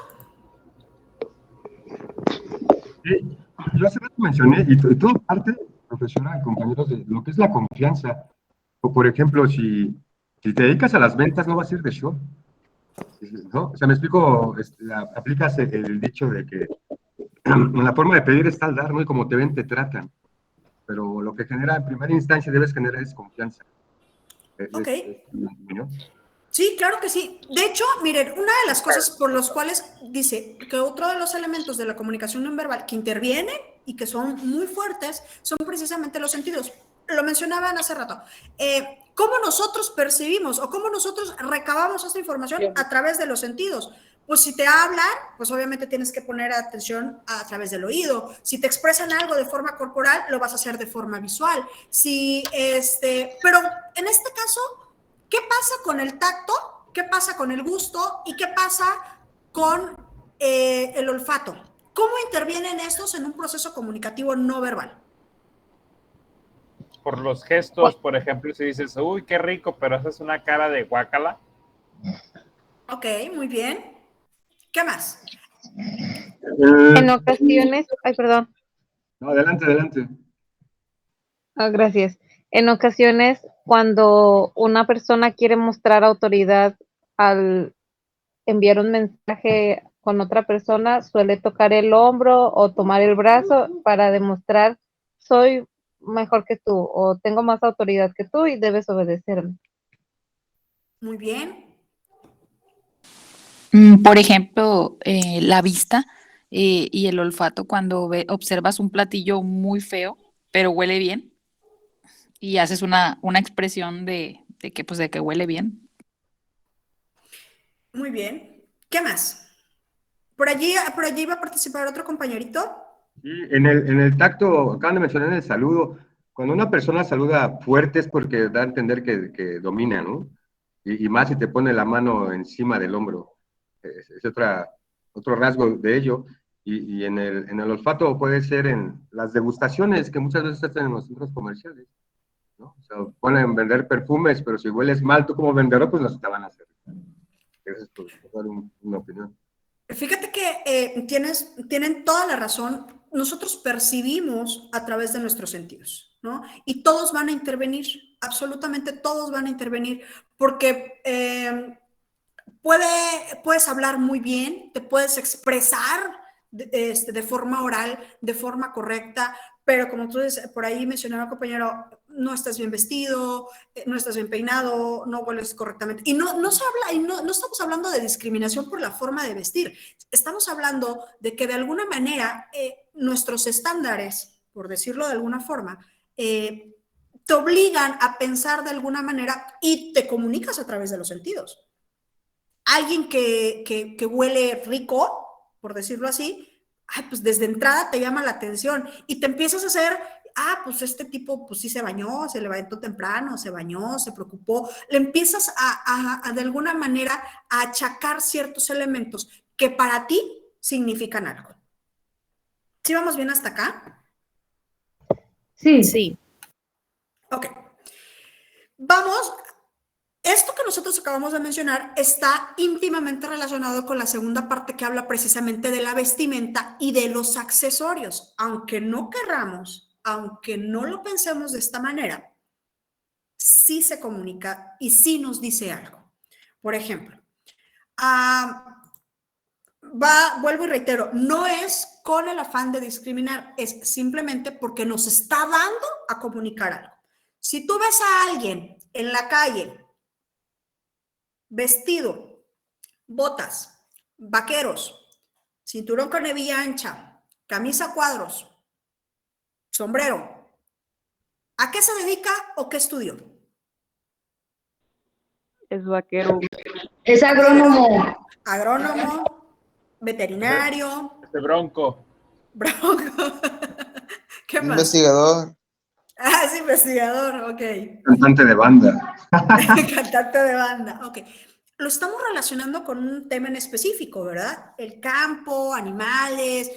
Speaker 4: Sí, yo hace rato mencioné, y todo parte, profesora y compañeros, de lo que es la confianza. O por ejemplo, si te dedicas a las ventas, no vas a ir de show, ¿no? O sea, me explico, aplicas el dicho de que en la forma de pedir está el dar, ¿no? Y como te ven, te tratan. Pero lo que genera en primera instancia debes generar es confianza.
Speaker 1: Ok.
Speaker 4: ¿No?
Speaker 1: Sí, claro que sí. De hecho, miren, una de las cosas por las cuales dice que otro de los elementos de la comunicación no verbal que intervienen y que son muy fuertes son precisamente los sentidos. Lo mencionaban hace rato. ¿Cómo nosotros percibimos o cómo nosotros recabamos esta información? A través de los sentidos. Pues si te hablan, pues obviamente tienes que poner atención a través del oído. Si te expresan algo de forma corporal, lo vas a hacer de forma visual. Pero en este caso, ¿qué pasa con el tacto? ¿Qué pasa con el gusto? ¿Y qué pasa con el olfato? ¿Cómo intervienen estos en un proceso comunicativo no verbal?
Speaker 8: Por los gestos, por ejemplo, si dices, uy, qué rico, pero haces una cara de guácala.
Speaker 1: Ok, muy bien. ¿Qué más?
Speaker 7: En ocasiones, ay, perdón.
Speaker 4: No, adelante.
Speaker 7: Gracias. En ocasiones, cuando una persona quiere mostrar autoridad al enviar un mensaje con otra persona, suele tocar el hombro o tomar el brazo para demostrar soy mejor que tú o tengo más autoridad que tú y debes obedecerme.
Speaker 1: Muy bien.
Speaker 15: Por ejemplo, la vista y el olfato cuando observas un platillo muy feo, pero huele bien y haces una expresión de que huele bien.
Speaker 1: Muy bien. ¿Qué más? ¿Por allí va a participar otro compañerito?
Speaker 4: Y en el tacto, acaban de mencionar en el saludo, cuando una persona saluda fuerte es porque da a entender que domina, ¿no? Y más si te pone la mano encima del hombro. Es otro rasgo de ello. Y en el olfato puede ser en las degustaciones que muchas veces hacen en los centros comerciales, ¿no? O sea, pueden vender perfumes, pero si hueles mal tú como vendedor, pues no se te van a hacer. Eso es por dar una opinión.
Speaker 1: Fíjate que tienen toda la razón. Nosotros percibimos a través de nuestros sentidos, ¿no? Y todos van a intervenir, absolutamente todos van a intervenir, porque puedes hablar muy bien, te puedes expresar de forma oral, de forma correcta, pero como tú dices, por ahí mencionaba el compañero, no estás bien vestido, no estás bien peinado, no hueles correctamente. Y no se habla, y no estamos hablando de discriminación por la forma de vestir. Estamos hablando de que de alguna manera nuestros estándares, por decirlo de alguna forma, te obligan a pensar de alguna manera y te comunicas a través de los sentidos. Alguien que huele rico, por decirlo así, pues desde entrada te llama la atención y te empiezas a hacer, pues este tipo pues sí se bañó, se levantó temprano, se bañó, se preocupó. Le empiezas a de alguna manera a achacar ciertos elementos que para ti significan algo. ¿Sí vamos bien hasta acá?
Speaker 6: Sí.
Speaker 11: Sí.
Speaker 1: Ok. Vamos. Esto que nosotros acabamos de mencionar está íntimamente relacionado con la segunda parte que habla precisamente de la vestimenta y de los accesorios. Aunque no querramos, aunque no lo pensemos de esta manera, sí se comunica y sí nos dice algo. Por ejemplo, vuelvo y reitero, no es con el afán de discriminar, es simplemente porque nos está dando a comunicar algo. Si tú ves a alguien en la calle vestido, botas, vaqueros, cinturón con hebilla ancha, camisa a cuadros, sombrero, ¿a qué se dedica o qué estudió?
Speaker 7: Es vaquero.
Speaker 6: Es agrónomo.
Speaker 1: Agrónomo, veterinario.
Speaker 8: Bronco.
Speaker 1: ¿Qué más?
Speaker 12: Investigador.
Speaker 1: Es investigador, ok.
Speaker 4: Cantante de banda.
Speaker 1: Cantante de banda, ok. Lo estamos relacionando con un tema en específico, ¿verdad? El campo, animales.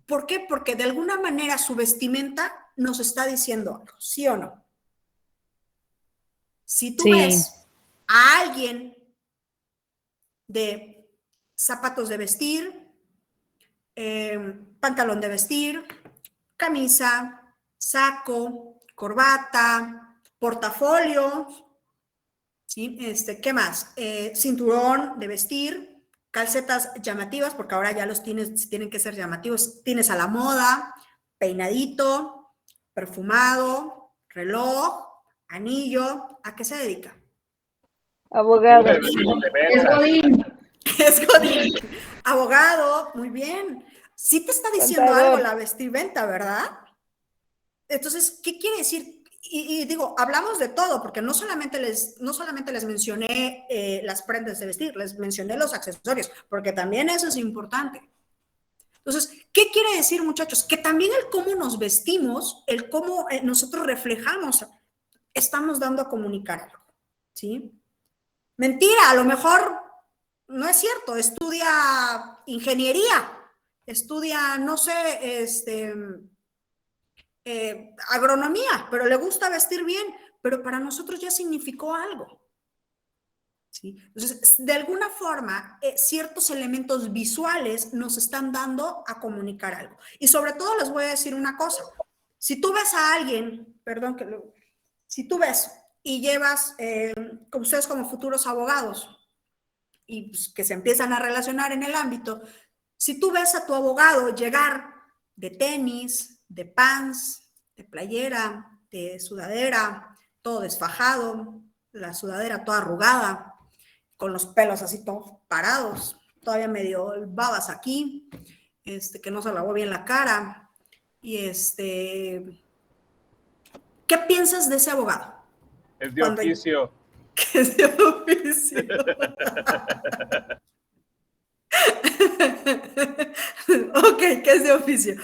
Speaker 1: ¿Por qué? Porque de alguna manera su vestimenta nos está diciendo algo, ¿sí o no? Si tú ves a alguien de zapatos de vestir, pantalón de vestir, camisa, saco, corbata, portafolio, ¿sí? ¿Qué más? Cinturón de vestir, calcetas llamativas, porque ahora ya los tienen que ser llamativos, tienes a la moda, peinadito, perfumado, reloj, anillo. ¿A qué se dedica?
Speaker 7: Abogado.
Speaker 6: Es Godín.
Speaker 1: Es Godín. Abogado, muy bien. Sí te está diciendo
Speaker 7: Contador.
Speaker 1: algo la vestimenta, ¿verdad? Entonces, ¿qué quiere decir? Y digo, hablamos de todo, porque no solamente les mencioné las prendas de vestir, les mencioné los accesorios, porque también eso es importante. Entonces, ¿qué quiere decir, muchachos? Que también el cómo nos vestimos, el cómo nosotros reflejamos, estamos dando a comunicar algo, ¿sí? Mentira, a lo mejor no es cierto, estudia ingeniería, estudia, no sé, agronomía, pero le gusta vestir bien, pero para nosotros ya significó algo. ¿Sí? Entonces, de alguna forma, ciertos elementos visuales nos están dando a comunicar algo. Y sobre todo les voy a decir una cosa. Si tú ves a alguien, si tú ves y llevas, ustedes como futuros abogados, y pues, que se empiezan a relacionar en el ámbito, si tú ves a tu abogado llegar de tenis, de pants, de playera, de sudadera, todo desfajado, la sudadera toda arrugada, con los pelos así todos parados, todavía medio babas aquí, que no se lavó bien la cara, y ¿qué piensas de ese abogado?
Speaker 8: Es de oficio.
Speaker 1: Que es de oficio. Ok, que es de oficio.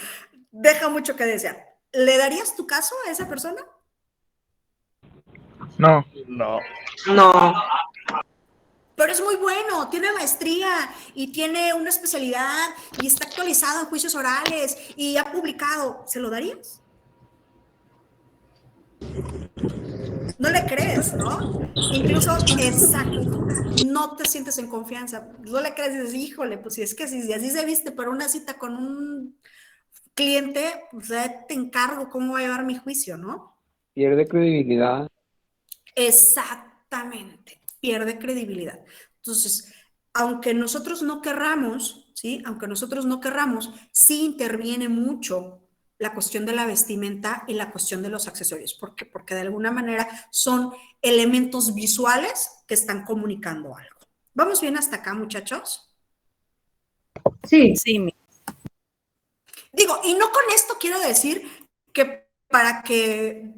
Speaker 1: Deja mucho que desear. ¿Le darías tu caso a esa persona?
Speaker 9: No.
Speaker 10: No.
Speaker 1: Pero es muy bueno, tiene maestría y tiene una especialidad y está actualizado en juicios orales y ha publicado. ¿Se lo darías? No le crees, ¿no? Incluso, exacto, no te sientes en confianza. No le crees y dices, híjole, pues si es que si así se viste para una cita con un cliente, pues ya te encargo cómo va a llevar mi juicio, ¿no?
Speaker 9: Pierde credibilidad.
Speaker 1: Exactamente, pierde credibilidad. Entonces, aunque nosotros no querramos, ¿sí? Aunque nosotros no querramos, sí interviene mucho la cuestión de la vestimenta y la cuestión de los accesorios. ¿Por qué? Porque de alguna manera son elementos visuales que están comunicando algo. ¿Vamos bien hasta acá, muchachos?
Speaker 6: Sí.
Speaker 11: Sí.
Speaker 1: Digo, y no con esto quiero decir que para que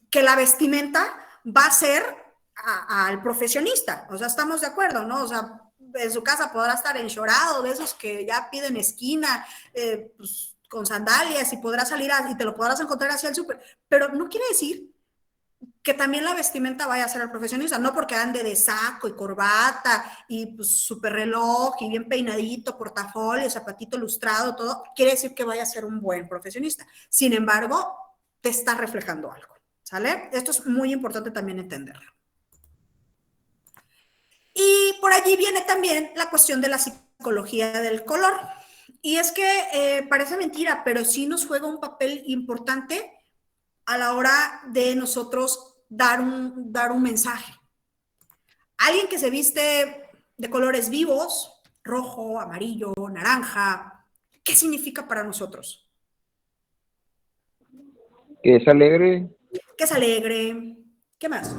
Speaker 1: que la vestimenta va a ser al profesionista. O sea, estamos de acuerdo, ¿no? O sea, en su casa podrá estar enchorado, de esos que ya piden esquina, pues, con sandalias, y podrá salir y te lo podrás encontrar hacia el súper. Pero no quiere decir que también la vestimenta vaya a ser al profesionista, no porque ande de saco y corbata y pues súper reloj y bien peinadito, portafolio, zapatito lustrado, todo, quiere decir que vaya a ser un buen profesionista. Sin embargo, te está reflejando algo, ¿sale? Esto es muy importante también entenderlo. Y por allí viene también la cuestión de la psicología del color. Y es que parece mentira, pero sí nos juega un papel importante a la hora de nosotros dar un mensaje. Alguien que se viste de colores vivos, rojo, amarillo, naranja, ¿qué significa para nosotros?
Speaker 9: Que es alegre.
Speaker 1: Que es alegre. ¿Qué más?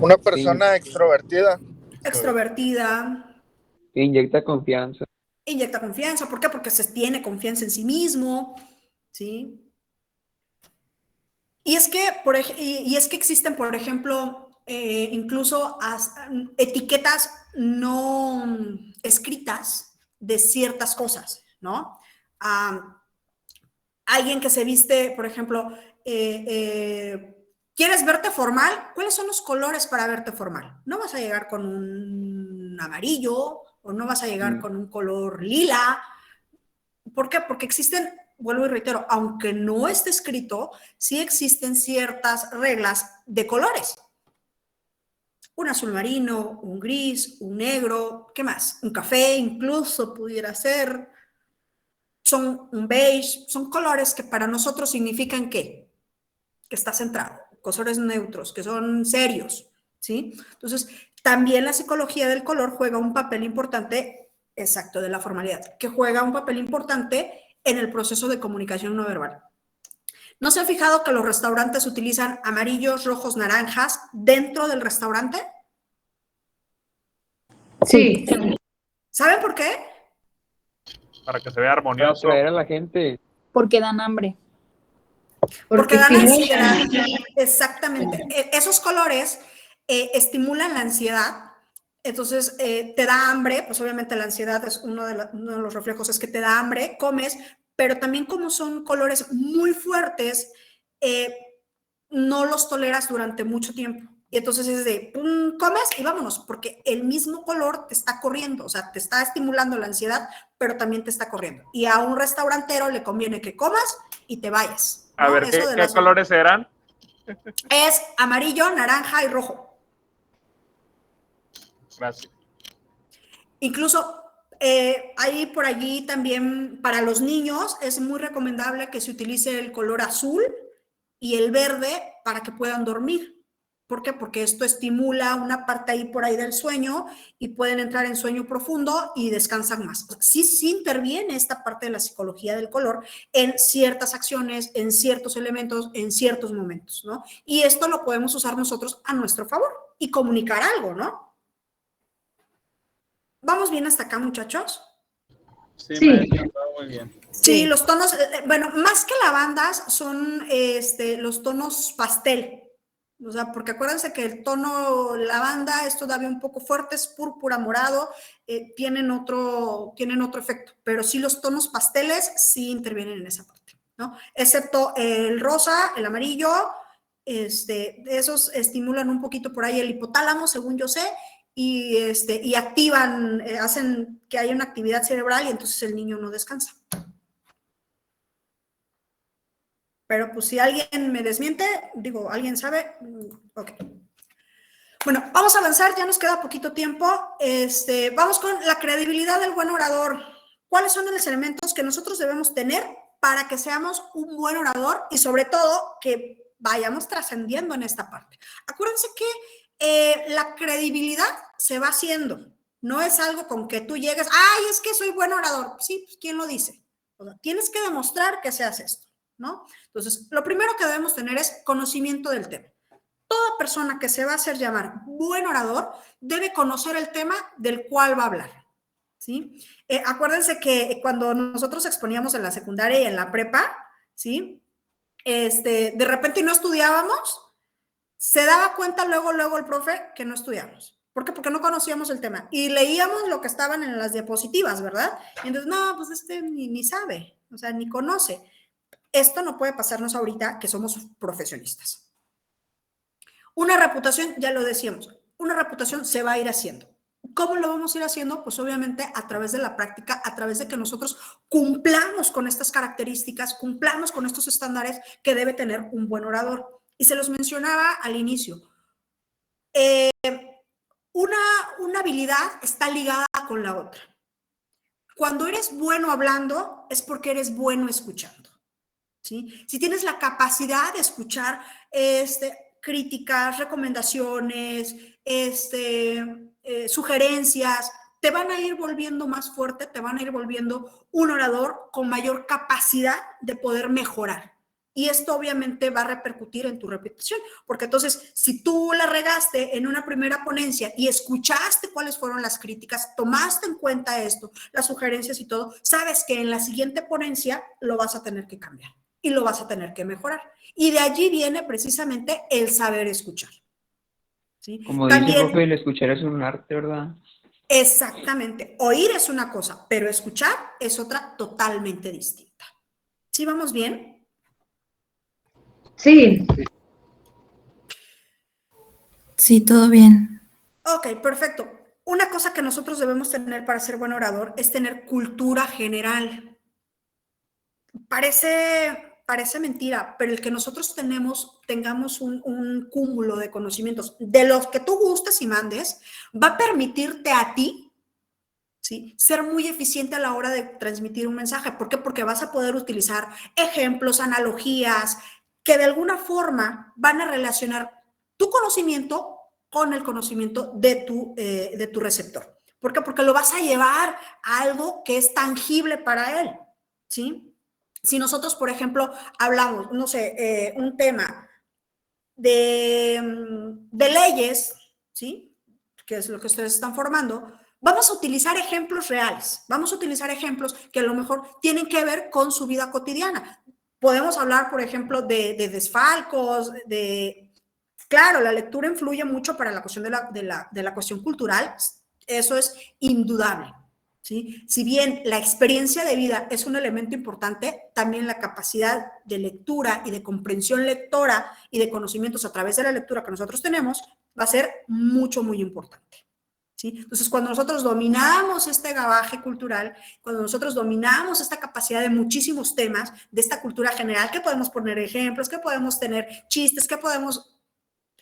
Speaker 3: Una persona extrovertida.
Speaker 1: Extrovertida.
Speaker 9: Que inyecta confianza.
Speaker 1: Inyecta confianza. ¿Por qué? Porque se tiene confianza en sí mismo, ¿sí? Y es que existen, por ejemplo, incluso etiquetas no escritas de ciertas cosas, ¿no? Alguien que se viste, por ejemplo, ¿quieres verte formal? ¿Cuáles son los colores para verte formal? No vas a llegar con un amarillo o no vas a llegar con un color lila. ¿Por qué? Porque existen, vuelvo y reitero, aunque no esté escrito, sí existen ciertas reglas de colores. Un azul marino, un gris, un negro, ¿qué más? Un café incluso pudiera ser. Son un beige, son colores que para nosotros significan ¿qué? Que está centrado, colores neutros, que son serios, ¿sí? Entonces, también la psicología del color juega un papel importante. Exacto, de la formalidad, que juega un papel importante en el proceso de comunicación no verbal. ¿No se han fijado que los restaurantes utilizan amarillos, rojos, naranjas dentro del restaurante?
Speaker 6: Sí.
Speaker 1: ¿Saben por qué?
Speaker 8: Para que se vea armonioso.
Speaker 9: Para atraer a la gente.
Speaker 10: Porque dan hambre.
Speaker 1: Porque dan ansiedad. Exactamente. Esos colores estimulan la ansiedad. Entonces, te da hambre, pues obviamente la ansiedad es uno de los reflejos, es que te da hambre, comes, pero también como son colores muy fuertes, no los toleras durante mucho tiempo. Y entonces es de, comes y vámonos, porque el mismo color te está corriendo, o sea, te está estimulando la ansiedad, pero también te está corriendo. Y a un restaurantero le conviene que comas y te vayas, ¿no?
Speaker 8: A ver, ¿qué colores eran?
Speaker 1: Es amarillo, naranja y rojo.
Speaker 8: Gracias.
Speaker 1: Incluso hay por allí también para los niños es muy recomendable que se utilice el color azul y el verde para que puedan dormir. ¿Por qué? Porque esto estimula una parte ahí por ahí del sueño y pueden entrar en sueño profundo y descansan más. O sea, sí interviene esta parte de la psicología del color en ciertas acciones, en ciertos elementos, en ciertos momentos, ¿no? Y esto lo podemos usar nosotros a nuestro favor y comunicar algo, ¿no? ¿Vamos bien hasta acá, muchachos?
Speaker 8: Sí. Maestra, muy bien.
Speaker 1: Sí, los tonos, bueno, más que lavandas son los tonos pastel. O sea, porque acuérdense que el tono lavanda es todavía un poco fuerte, es púrpura, morado, tienen otro efecto. Pero sí los tonos pasteles sí intervienen en esa parte, ¿no? Excepto el rosa, el amarillo, esos estimulan un poquito por ahí el hipotálamo, según yo sé, y activan, hacen que haya una actividad cerebral y entonces el niño no descansa. Pero pues si alguien me desmiente, digo, ¿alguien sabe? Ok. Bueno, vamos a avanzar, ya nos queda poquito tiempo. Vamos con la credibilidad del buen orador. ¿Cuáles son los elementos que nosotros debemos tener para que seamos un buen orador y sobre todo que vayamos trascendiendo en esta parte? Acuérdense que la credibilidad se va haciendo, no es algo con que tú llegues, ¡ay, es que soy buen orador! Sí, pues, ¿quién lo dice? O sea, tienes que demostrar que seas esto, ¿no? Entonces, lo primero que debemos tener es conocimiento del tema. Toda persona que se va a hacer llamar buen orador debe conocer el tema del cual va a hablar, ¿sí? Acuérdense que cuando nosotros exponíamos en la secundaria y en la prepa, ¿sí? de repente no estudiábamos, se daba cuenta luego el profe que no estudiábamos. ¿Por qué? Porque no conocíamos el tema y leíamos lo que estaban en las diapositivas, ¿verdad? Y entonces, no, pues ni sabe, o sea, ni conoce. Esto no puede pasarnos ahorita que somos profesionistas. Una reputación, ya lo decíamos, una reputación se va a ir haciendo. ¿Cómo lo vamos a ir haciendo? Pues obviamente a través de la práctica, a través de que nosotros cumplamos con estas características, cumplamos con estos estándares que debe tener un buen orador. Y se los mencionaba al inicio. Una habilidad está ligada con la otra. Cuando eres bueno hablando es porque eres bueno escuchando, ¿sí? Si tienes la capacidad de escuchar críticas, recomendaciones, sugerencias, te van a ir volviendo más fuerte, te van a ir volviendo un orador con mayor capacidad de poder mejorar. Y esto obviamente va a repercutir en tu reputación, porque entonces si tú la regaste en una primera ponencia y escuchaste cuáles fueron las críticas, tomaste en cuenta esto, las sugerencias y todo, sabes que en la siguiente ponencia lo vas a tener que cambiar y lo vas a tener que mejorar. Y de allí viene precisamente el saber escuchar, ¿sí?
Speaker 9: Como
Speaker 1: También,
Speaker 9: dice el profe, el escuchar es un arte, ¿verdad?
Speaker 1: Exactamente. Oír es una cosa, pero escuchar es otra totalmente distinta. ¿Sí vamos bien?
Speaker 6: Sí.
Speaker 11: Sí, todo bien.
Speaker 1: Ok, perfecto. Una cosa que nosotros debemos tener para ser buen orador es tener cultura general. Parece mentira, pero el que nosotros tengamos un cúmulo de conocimientos de los que tú gustes y mandes, va a permitirte a ti, ¿sí?, ser muy eficiente a la hora de transmitir un mensaje. ¿Por qué? Porque vas a poder utilizar ejemplos, analogías, que de alguna forma van a relacionar tu conocimiento con el conocimiento de tu receptor. ¿Por qué? Porque lo vas a llevar a algo que es tangible para él, ¿sí? Si nosotros, por ejemplo, hablamos, no sé, un tema de leyes, ¿sí?, que es lo que ustedes están formando, vamos a utilizar ejemplos reales, vamos a utilizar ejemplos que a lo mejor tienen que ver con su vida cotidiana. Podemos hablar, por ejemplo, de desfalcos, Claro, la lectura influye mucho para la cuestión de la cuestión cultural, eso es indudable, ¿sí? Si bien la experiencia de vida es un elemento importante, también la capacidad de lectura y de comprensión lectora y de conocimientos a través de la lectura que nosotros tenemos va a ser muy importante, ¿sí? Entonces, cuando nosotros dominamos este bagaje cultural, cuando nosotros dominamos esta capacidad de muchísimos temas, de esta cultura general, que podemos poner ejemplos, que podemos tener chistes, que podemos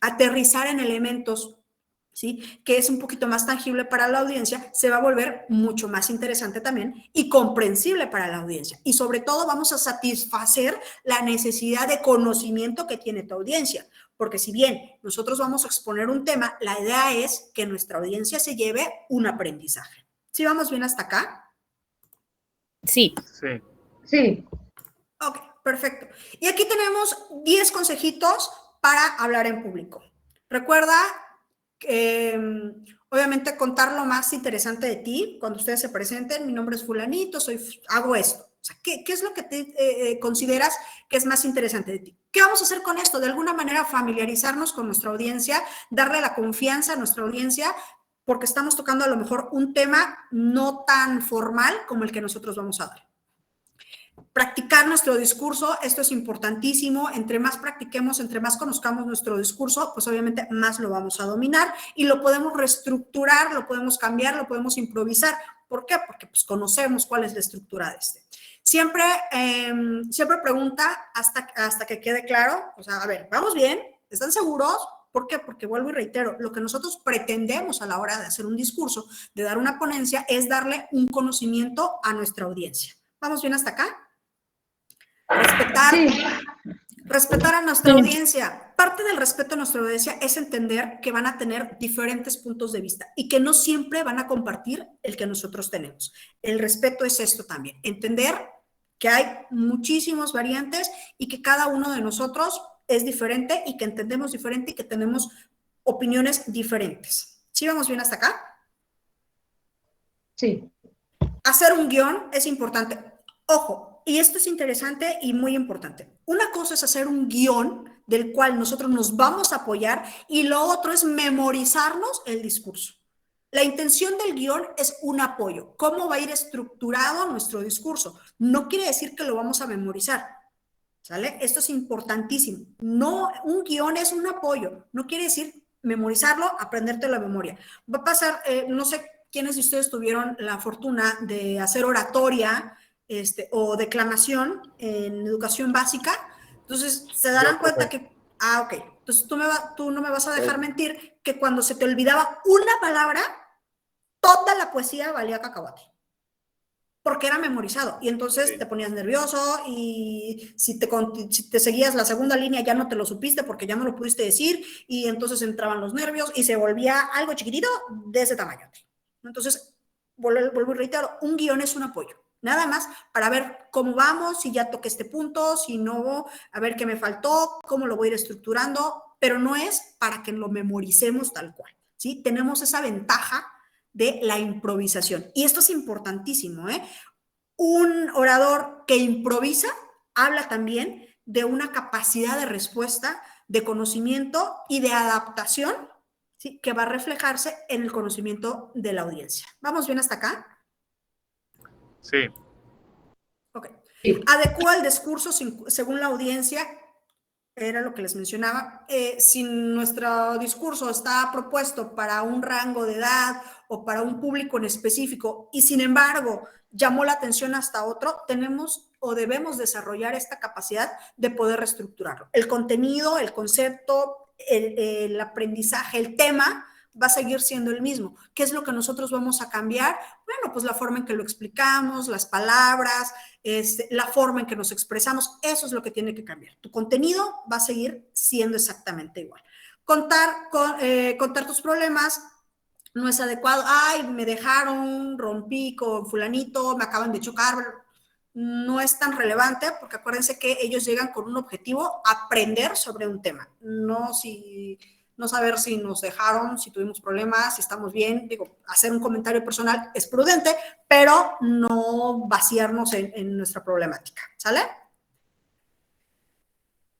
Speaker 1: aterrizar en elementos, ¿sí?, que es un poquito más tangible para la audiencia, se va a volver mucho más interesante también y comprensible para la audiencia. Y sobre todo vamos a satisfacer la necesidad de conocimiento que tiene tu audiencia. Porque si bien nosotros vamos a exponer un tema, la idea es que nuestra audiencia se lleve un aprendizaje. ¿Sí vamos bien hasta acá?
Speaker 11: Sí.
Speaker 8: Sí.
Speaker 6: Sí.
Speaker 1: Ok, perfecto. Y aquí tenemos 10 consejitos para hablar en público. Recuerda, obviamente, contar lo más interesante de ti. Cuando ustedes se presenten, mi nombre es fulanito, hago esto. O sea, ¿qué es lo que te consideras que es más interesante de ti? ¿Qué vamos a hacer con esto? De alguna manera familiarizarnos con nuestra audiencia, darle la confianza a nuestra audiencia, porque estamos tocando a lo mejor un tema no tan formal como el que nosotros vamos a dar. Practicar nuestro discurso, esto es importantísimo. Entre más practiquemos, entre más conozcamos nuestro discurso, pues obviamente más lo vamos a dominar y lo podemos reestructurar, lo podemos cambiar, lo podemos improvisar. ¿Por qué? Porque pues conocemos cuál es la estructura de este. Siempre pregunta hasta que quede claro. O sea, a ver, ¿vamos bien? ¿Están seguros? ¿Por qué? Porque vuelvo y reitero, lo que nosotros pretendemos a la hora de hacer un discurso, de dar una ponencia, es darle un conocimiento a nuestra audiencia. ¿Vamos bien hasta acá? Respetar a nuestra audiencia. Parte del respeto a nuestra audiencia es entender que van a tener diferentes puntos de vista y que no siempre van a compartir el que nosotros tenemos. El respeto es esto también, entender que hay muchísimas variantes y que cada uno de nosotros es diferente y que entendemos diferente y que tenemos opiniones diferentes. ¿Sí vamos bien hasta acá?
Speaker 6: Sí.
Speaker 1: Hacer un guión es importante. Ojo, y esto es interesante y muy importante. Una cosa es hacer un guión del cual nosotros nos vamos a apoyar y lo otro es memorizarnos el discurso. La intención del guión es un apoyo. ¿Cómo va a ir estructurado nuestro discurso? No quiere decir que lo vamos a memorizar, ¿sale? Esto es importantísimo. No, un guión es un apoyo. No quiere decir memorizarlo, aprenderte la memoria. Va a pasar, no sé quiénes de ustedes tuvieron la fortuna de hacer oratoria o declamación en educación básica. Entonces, se darán cuenta que, ok, entonces tú no me vas a dejar mentir que cuando se te olvidaba una palabra, toda la poesía valía cacahuate, porque era memorizado, y entonces te ponías nervioso, y si te seguías la segunda línea ya no te lo supiste porque ya no lo pudiste decir, y entonces entraban los nervios, y se volvía algo chiquitito de ese tamaño. Entonces, vuelvo y reitero, un guión es un apoyo, nada más para ver cómo vamos, si ya toqué este punto, si no, a ver qué me faltó, cómo lo voy a ir estructurando, pero no es para que lo memoricemos tal cual, ¿sí? Tenemos esa ventaja de la improvisación. Y esto es importantísimo, ¿eh? Un orador que improvisa habla también de una capacidad de respuesta, de conocimiento y de adaptación, ¿sí? Que va a reflejarse en el conocimiento de la audiencia. ¿Vamos bien hasta acá?
Speaker 8: Sí.
Speaker 1: Ok. Adecúa el discurso según la audiencia. Era lo que les mencionaba. Si nuestro discurso está propuesto para un rango de edad o para un público en específico y sin embargo llamó la atención hasta otro, tenemos o debemos desarrollar esta capacidad de poder reestructurarlo. El contenido, el concepto, el aprendizaje, el tema va a seguir siendo el mismo. ¿Qué es lo que nosotros vamos a cambiar? Bueno, pues la forma en que lo explicamos, las palabras, la forma en que nos expresamos, eso es lo que tiene que cambiar. Tu contenido va a seguir siendo exactamente igual. Contar tus problemas no es adecuado. Ay, me dejaron, rompí con fulanito, me acaban de chocar. No es tan relevante porque acuérdense que ellos llegan con un objetivo, aprender sobre un tema, no saber si nos dejaron, si tuvimos problemas, si estamos bien. Digo, hacer un comentario personal es prudente, pero no vaciarnos en nuestra problemática, ¿sale?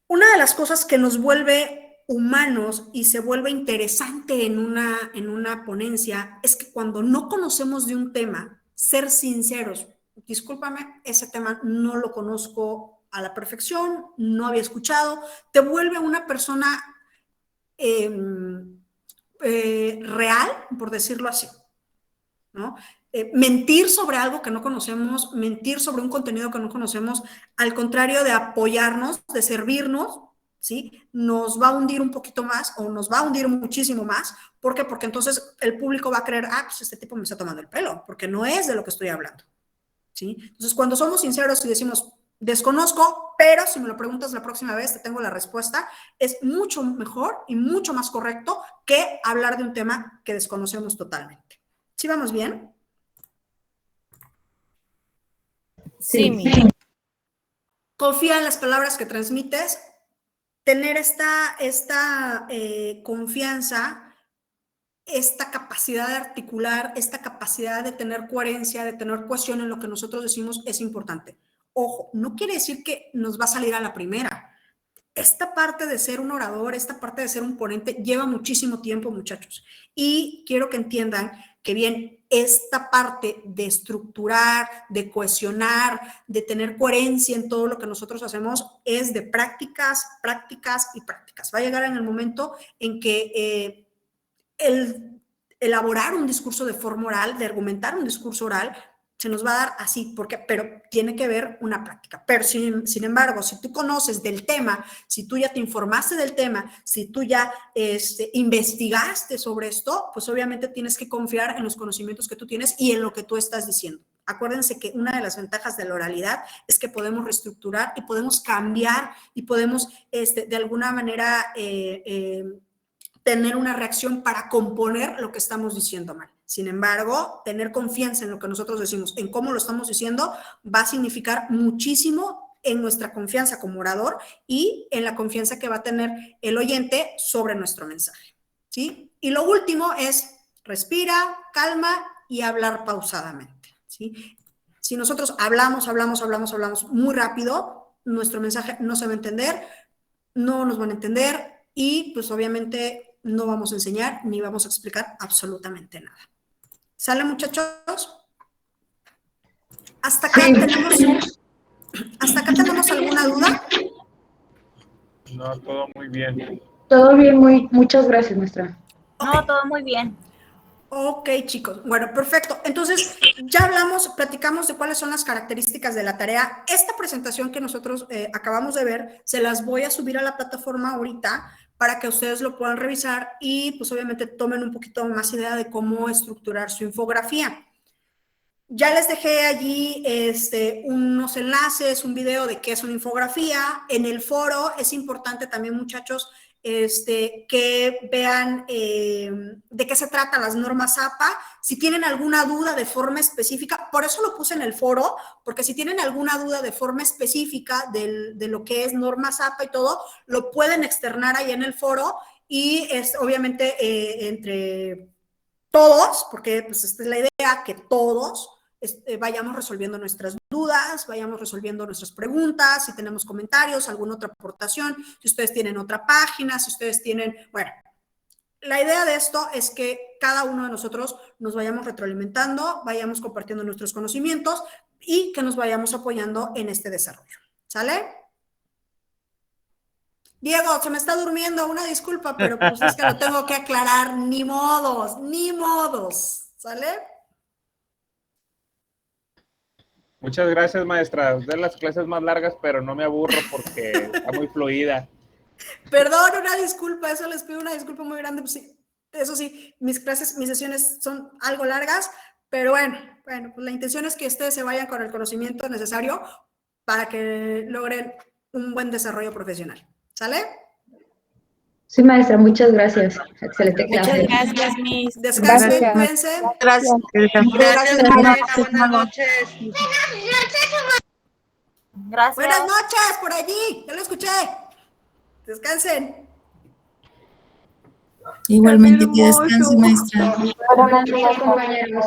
Speaker 1: Una de las cosas que nos vuelve humanos y se vuelve interesante en una ponencia es que cuando no conocemos de un tema, ser sinceros. Discúlpame, ese tema no lo conozco a la perfección, no había escuchado, te vuelve una persona real, por decirlo así, ¿no? Mentir sobre algo que no conocemos, mentir sobre un contenido que no conocemos, al contrario de apoyarnos, de servirnos, ¿sí? Nos va a hundir un poquito más o nos va a hundir muchísimo más. ¿Por qué? Porque entonces el público va a creer, pues este tipo me está tomando el pelo, porque no es de lo que estoy hablando, ¿sí? Entonces, cuando somos sinceros y decimos, desconozco, pero si me lo preguntas la próxima vez, te tengo la respuesta, es mucho mejor y mucho más correcto que hablar de un tema que desconocemos totalmente. ¿Sí vamos bien?
Speaker 11: Sí.
Speaker 1: Confía en las palabras que transmites. Tener esta confianza, esta capacidad de articular, esta capacidad de tener coherencia, de tener cohesión en lo que nosotros decimos es importante. Ojo, no quiere decir que nos va a salir a la primera. Esta parte de ser un orador, esta parte de ser un ponente, lleva muchísimo tiempo, muchachos. Y quiero que entiendan que bien, esta parte de estructurar, de cohesionar, de tener coherencia en todo lo que nosotros hacemos es de prácticas, prácticas y prácticas. Va a llegar en el momento en que el elaborar un discurso de forma oral, de argumentar un discurso oral, se nos va a dar así, pero tiene que ver una práctica. Pero sin embargo, si tú conoces del tema, si tú ya te informaste del tema, si tú ya investigaste sobre esto, pues obviamente tienes que confiar en los conocimientos que tú tienes y en lo que tú estás diciendo. Acuérdense que una de las ventajas de la oralidad es que podemos reestructurar y podemos cambiar y podemos de alguna manera tener una reacción para componer lo que estamos diciendo mal. Sin embargo, tener confianza en lo que nosotros decimos, en cómo lo estamos diciendo, va a significar muchísimo en nuestra confianza como orador y en la confianza que va a tener el oyente sobre nuestro mensaje, ¿sí? Y lo último es respira, calma y hablar pausadamente, ¿sí? Si nosotros hablamos muy rápido, nuestro mensaje no se va a entender, no nos van a entender y pues obviamente no vamos a enseñar ni vamos a explicar absolutamente nada. ¿Sale, muchachos? ¿Hasta acá tenemos alguna duda?
Speaker 8: No, todo muy bien.
Speaker 6: Todo bien, muchas gracias, maestra.
Speaker 5: No, todo muy bien.
Speaker 1: Ok, chicos. Bueno, perfecto. Entonces, ya platicamos de cuáles son las características de la tarea. Esta presentación que nosotros acabamos de ver, se las voy a subir a la plataforma ahorita para que ustedes lo puedan revisar y pues obviamente tomen un poquito más idea de cómo estructurar su infografía. Ya les dejé allí unos enlaces, un video de qué es una infografía. En el foro es importante también, muchachos, que vean de qué se tratan las normas APA. Si tienen alguna duda de forma específica, por eso lo puse en el foro, porque si tienen alguna duda de forma específica de lo que es normas APA y todo, lo pueden externar ahí en el foro y obviamente entre todos, porque pues esta es la idea, que todos vayamos resolviendo nuestras dudas, vayamos resolviendo nuestras preguntas, si tenemos comentarios, alguna otra aportación, si ustedes tienen otra página, si ustedes tienen, bueno, la idea de esto es que cada uno de nosotros nos vayamos retroalimentando, vayamos compartiendo nuestros conocimientos y que nos vayamos apoyando en este desarrollo, ¿sale? Diego, se me está durmiendo, una disculpa, pero pues es que lo tengo que aclarar, ni modos, ¿sale?
Speaker 8: Muchas gracias, maestra. De las clases más largas, pero no me aburro porque está muy fluida.
Speaker 1: Perdón, una disculpa, eso les pido una disculpa muy grande. Pues sí, eso sí, mis sesiones son algo largas, pero bueno, pues la intención es que ustedes se vayan con el conocimiento necesario para que logren un buen desarrollo profesional. ¿Sale?
Speaker 6: Sí, maestra, muchas gracias. Excelente clase.
Speaker 11: Muchas gracias, Miss.
Speaker 1: Descansen, cuídense.
Speaker 11: Gracias.
Speaker 1: Gracias,
Speaker 11: Buenas noches.
Speaker 5: Gracias.
Speaker 1: Buenas noches, por allí. Ya lo escuché. Descansen.
Speaker 16: Igualmente, que descanse, maestra.
Speaker 6: Buenas noches, compañeros.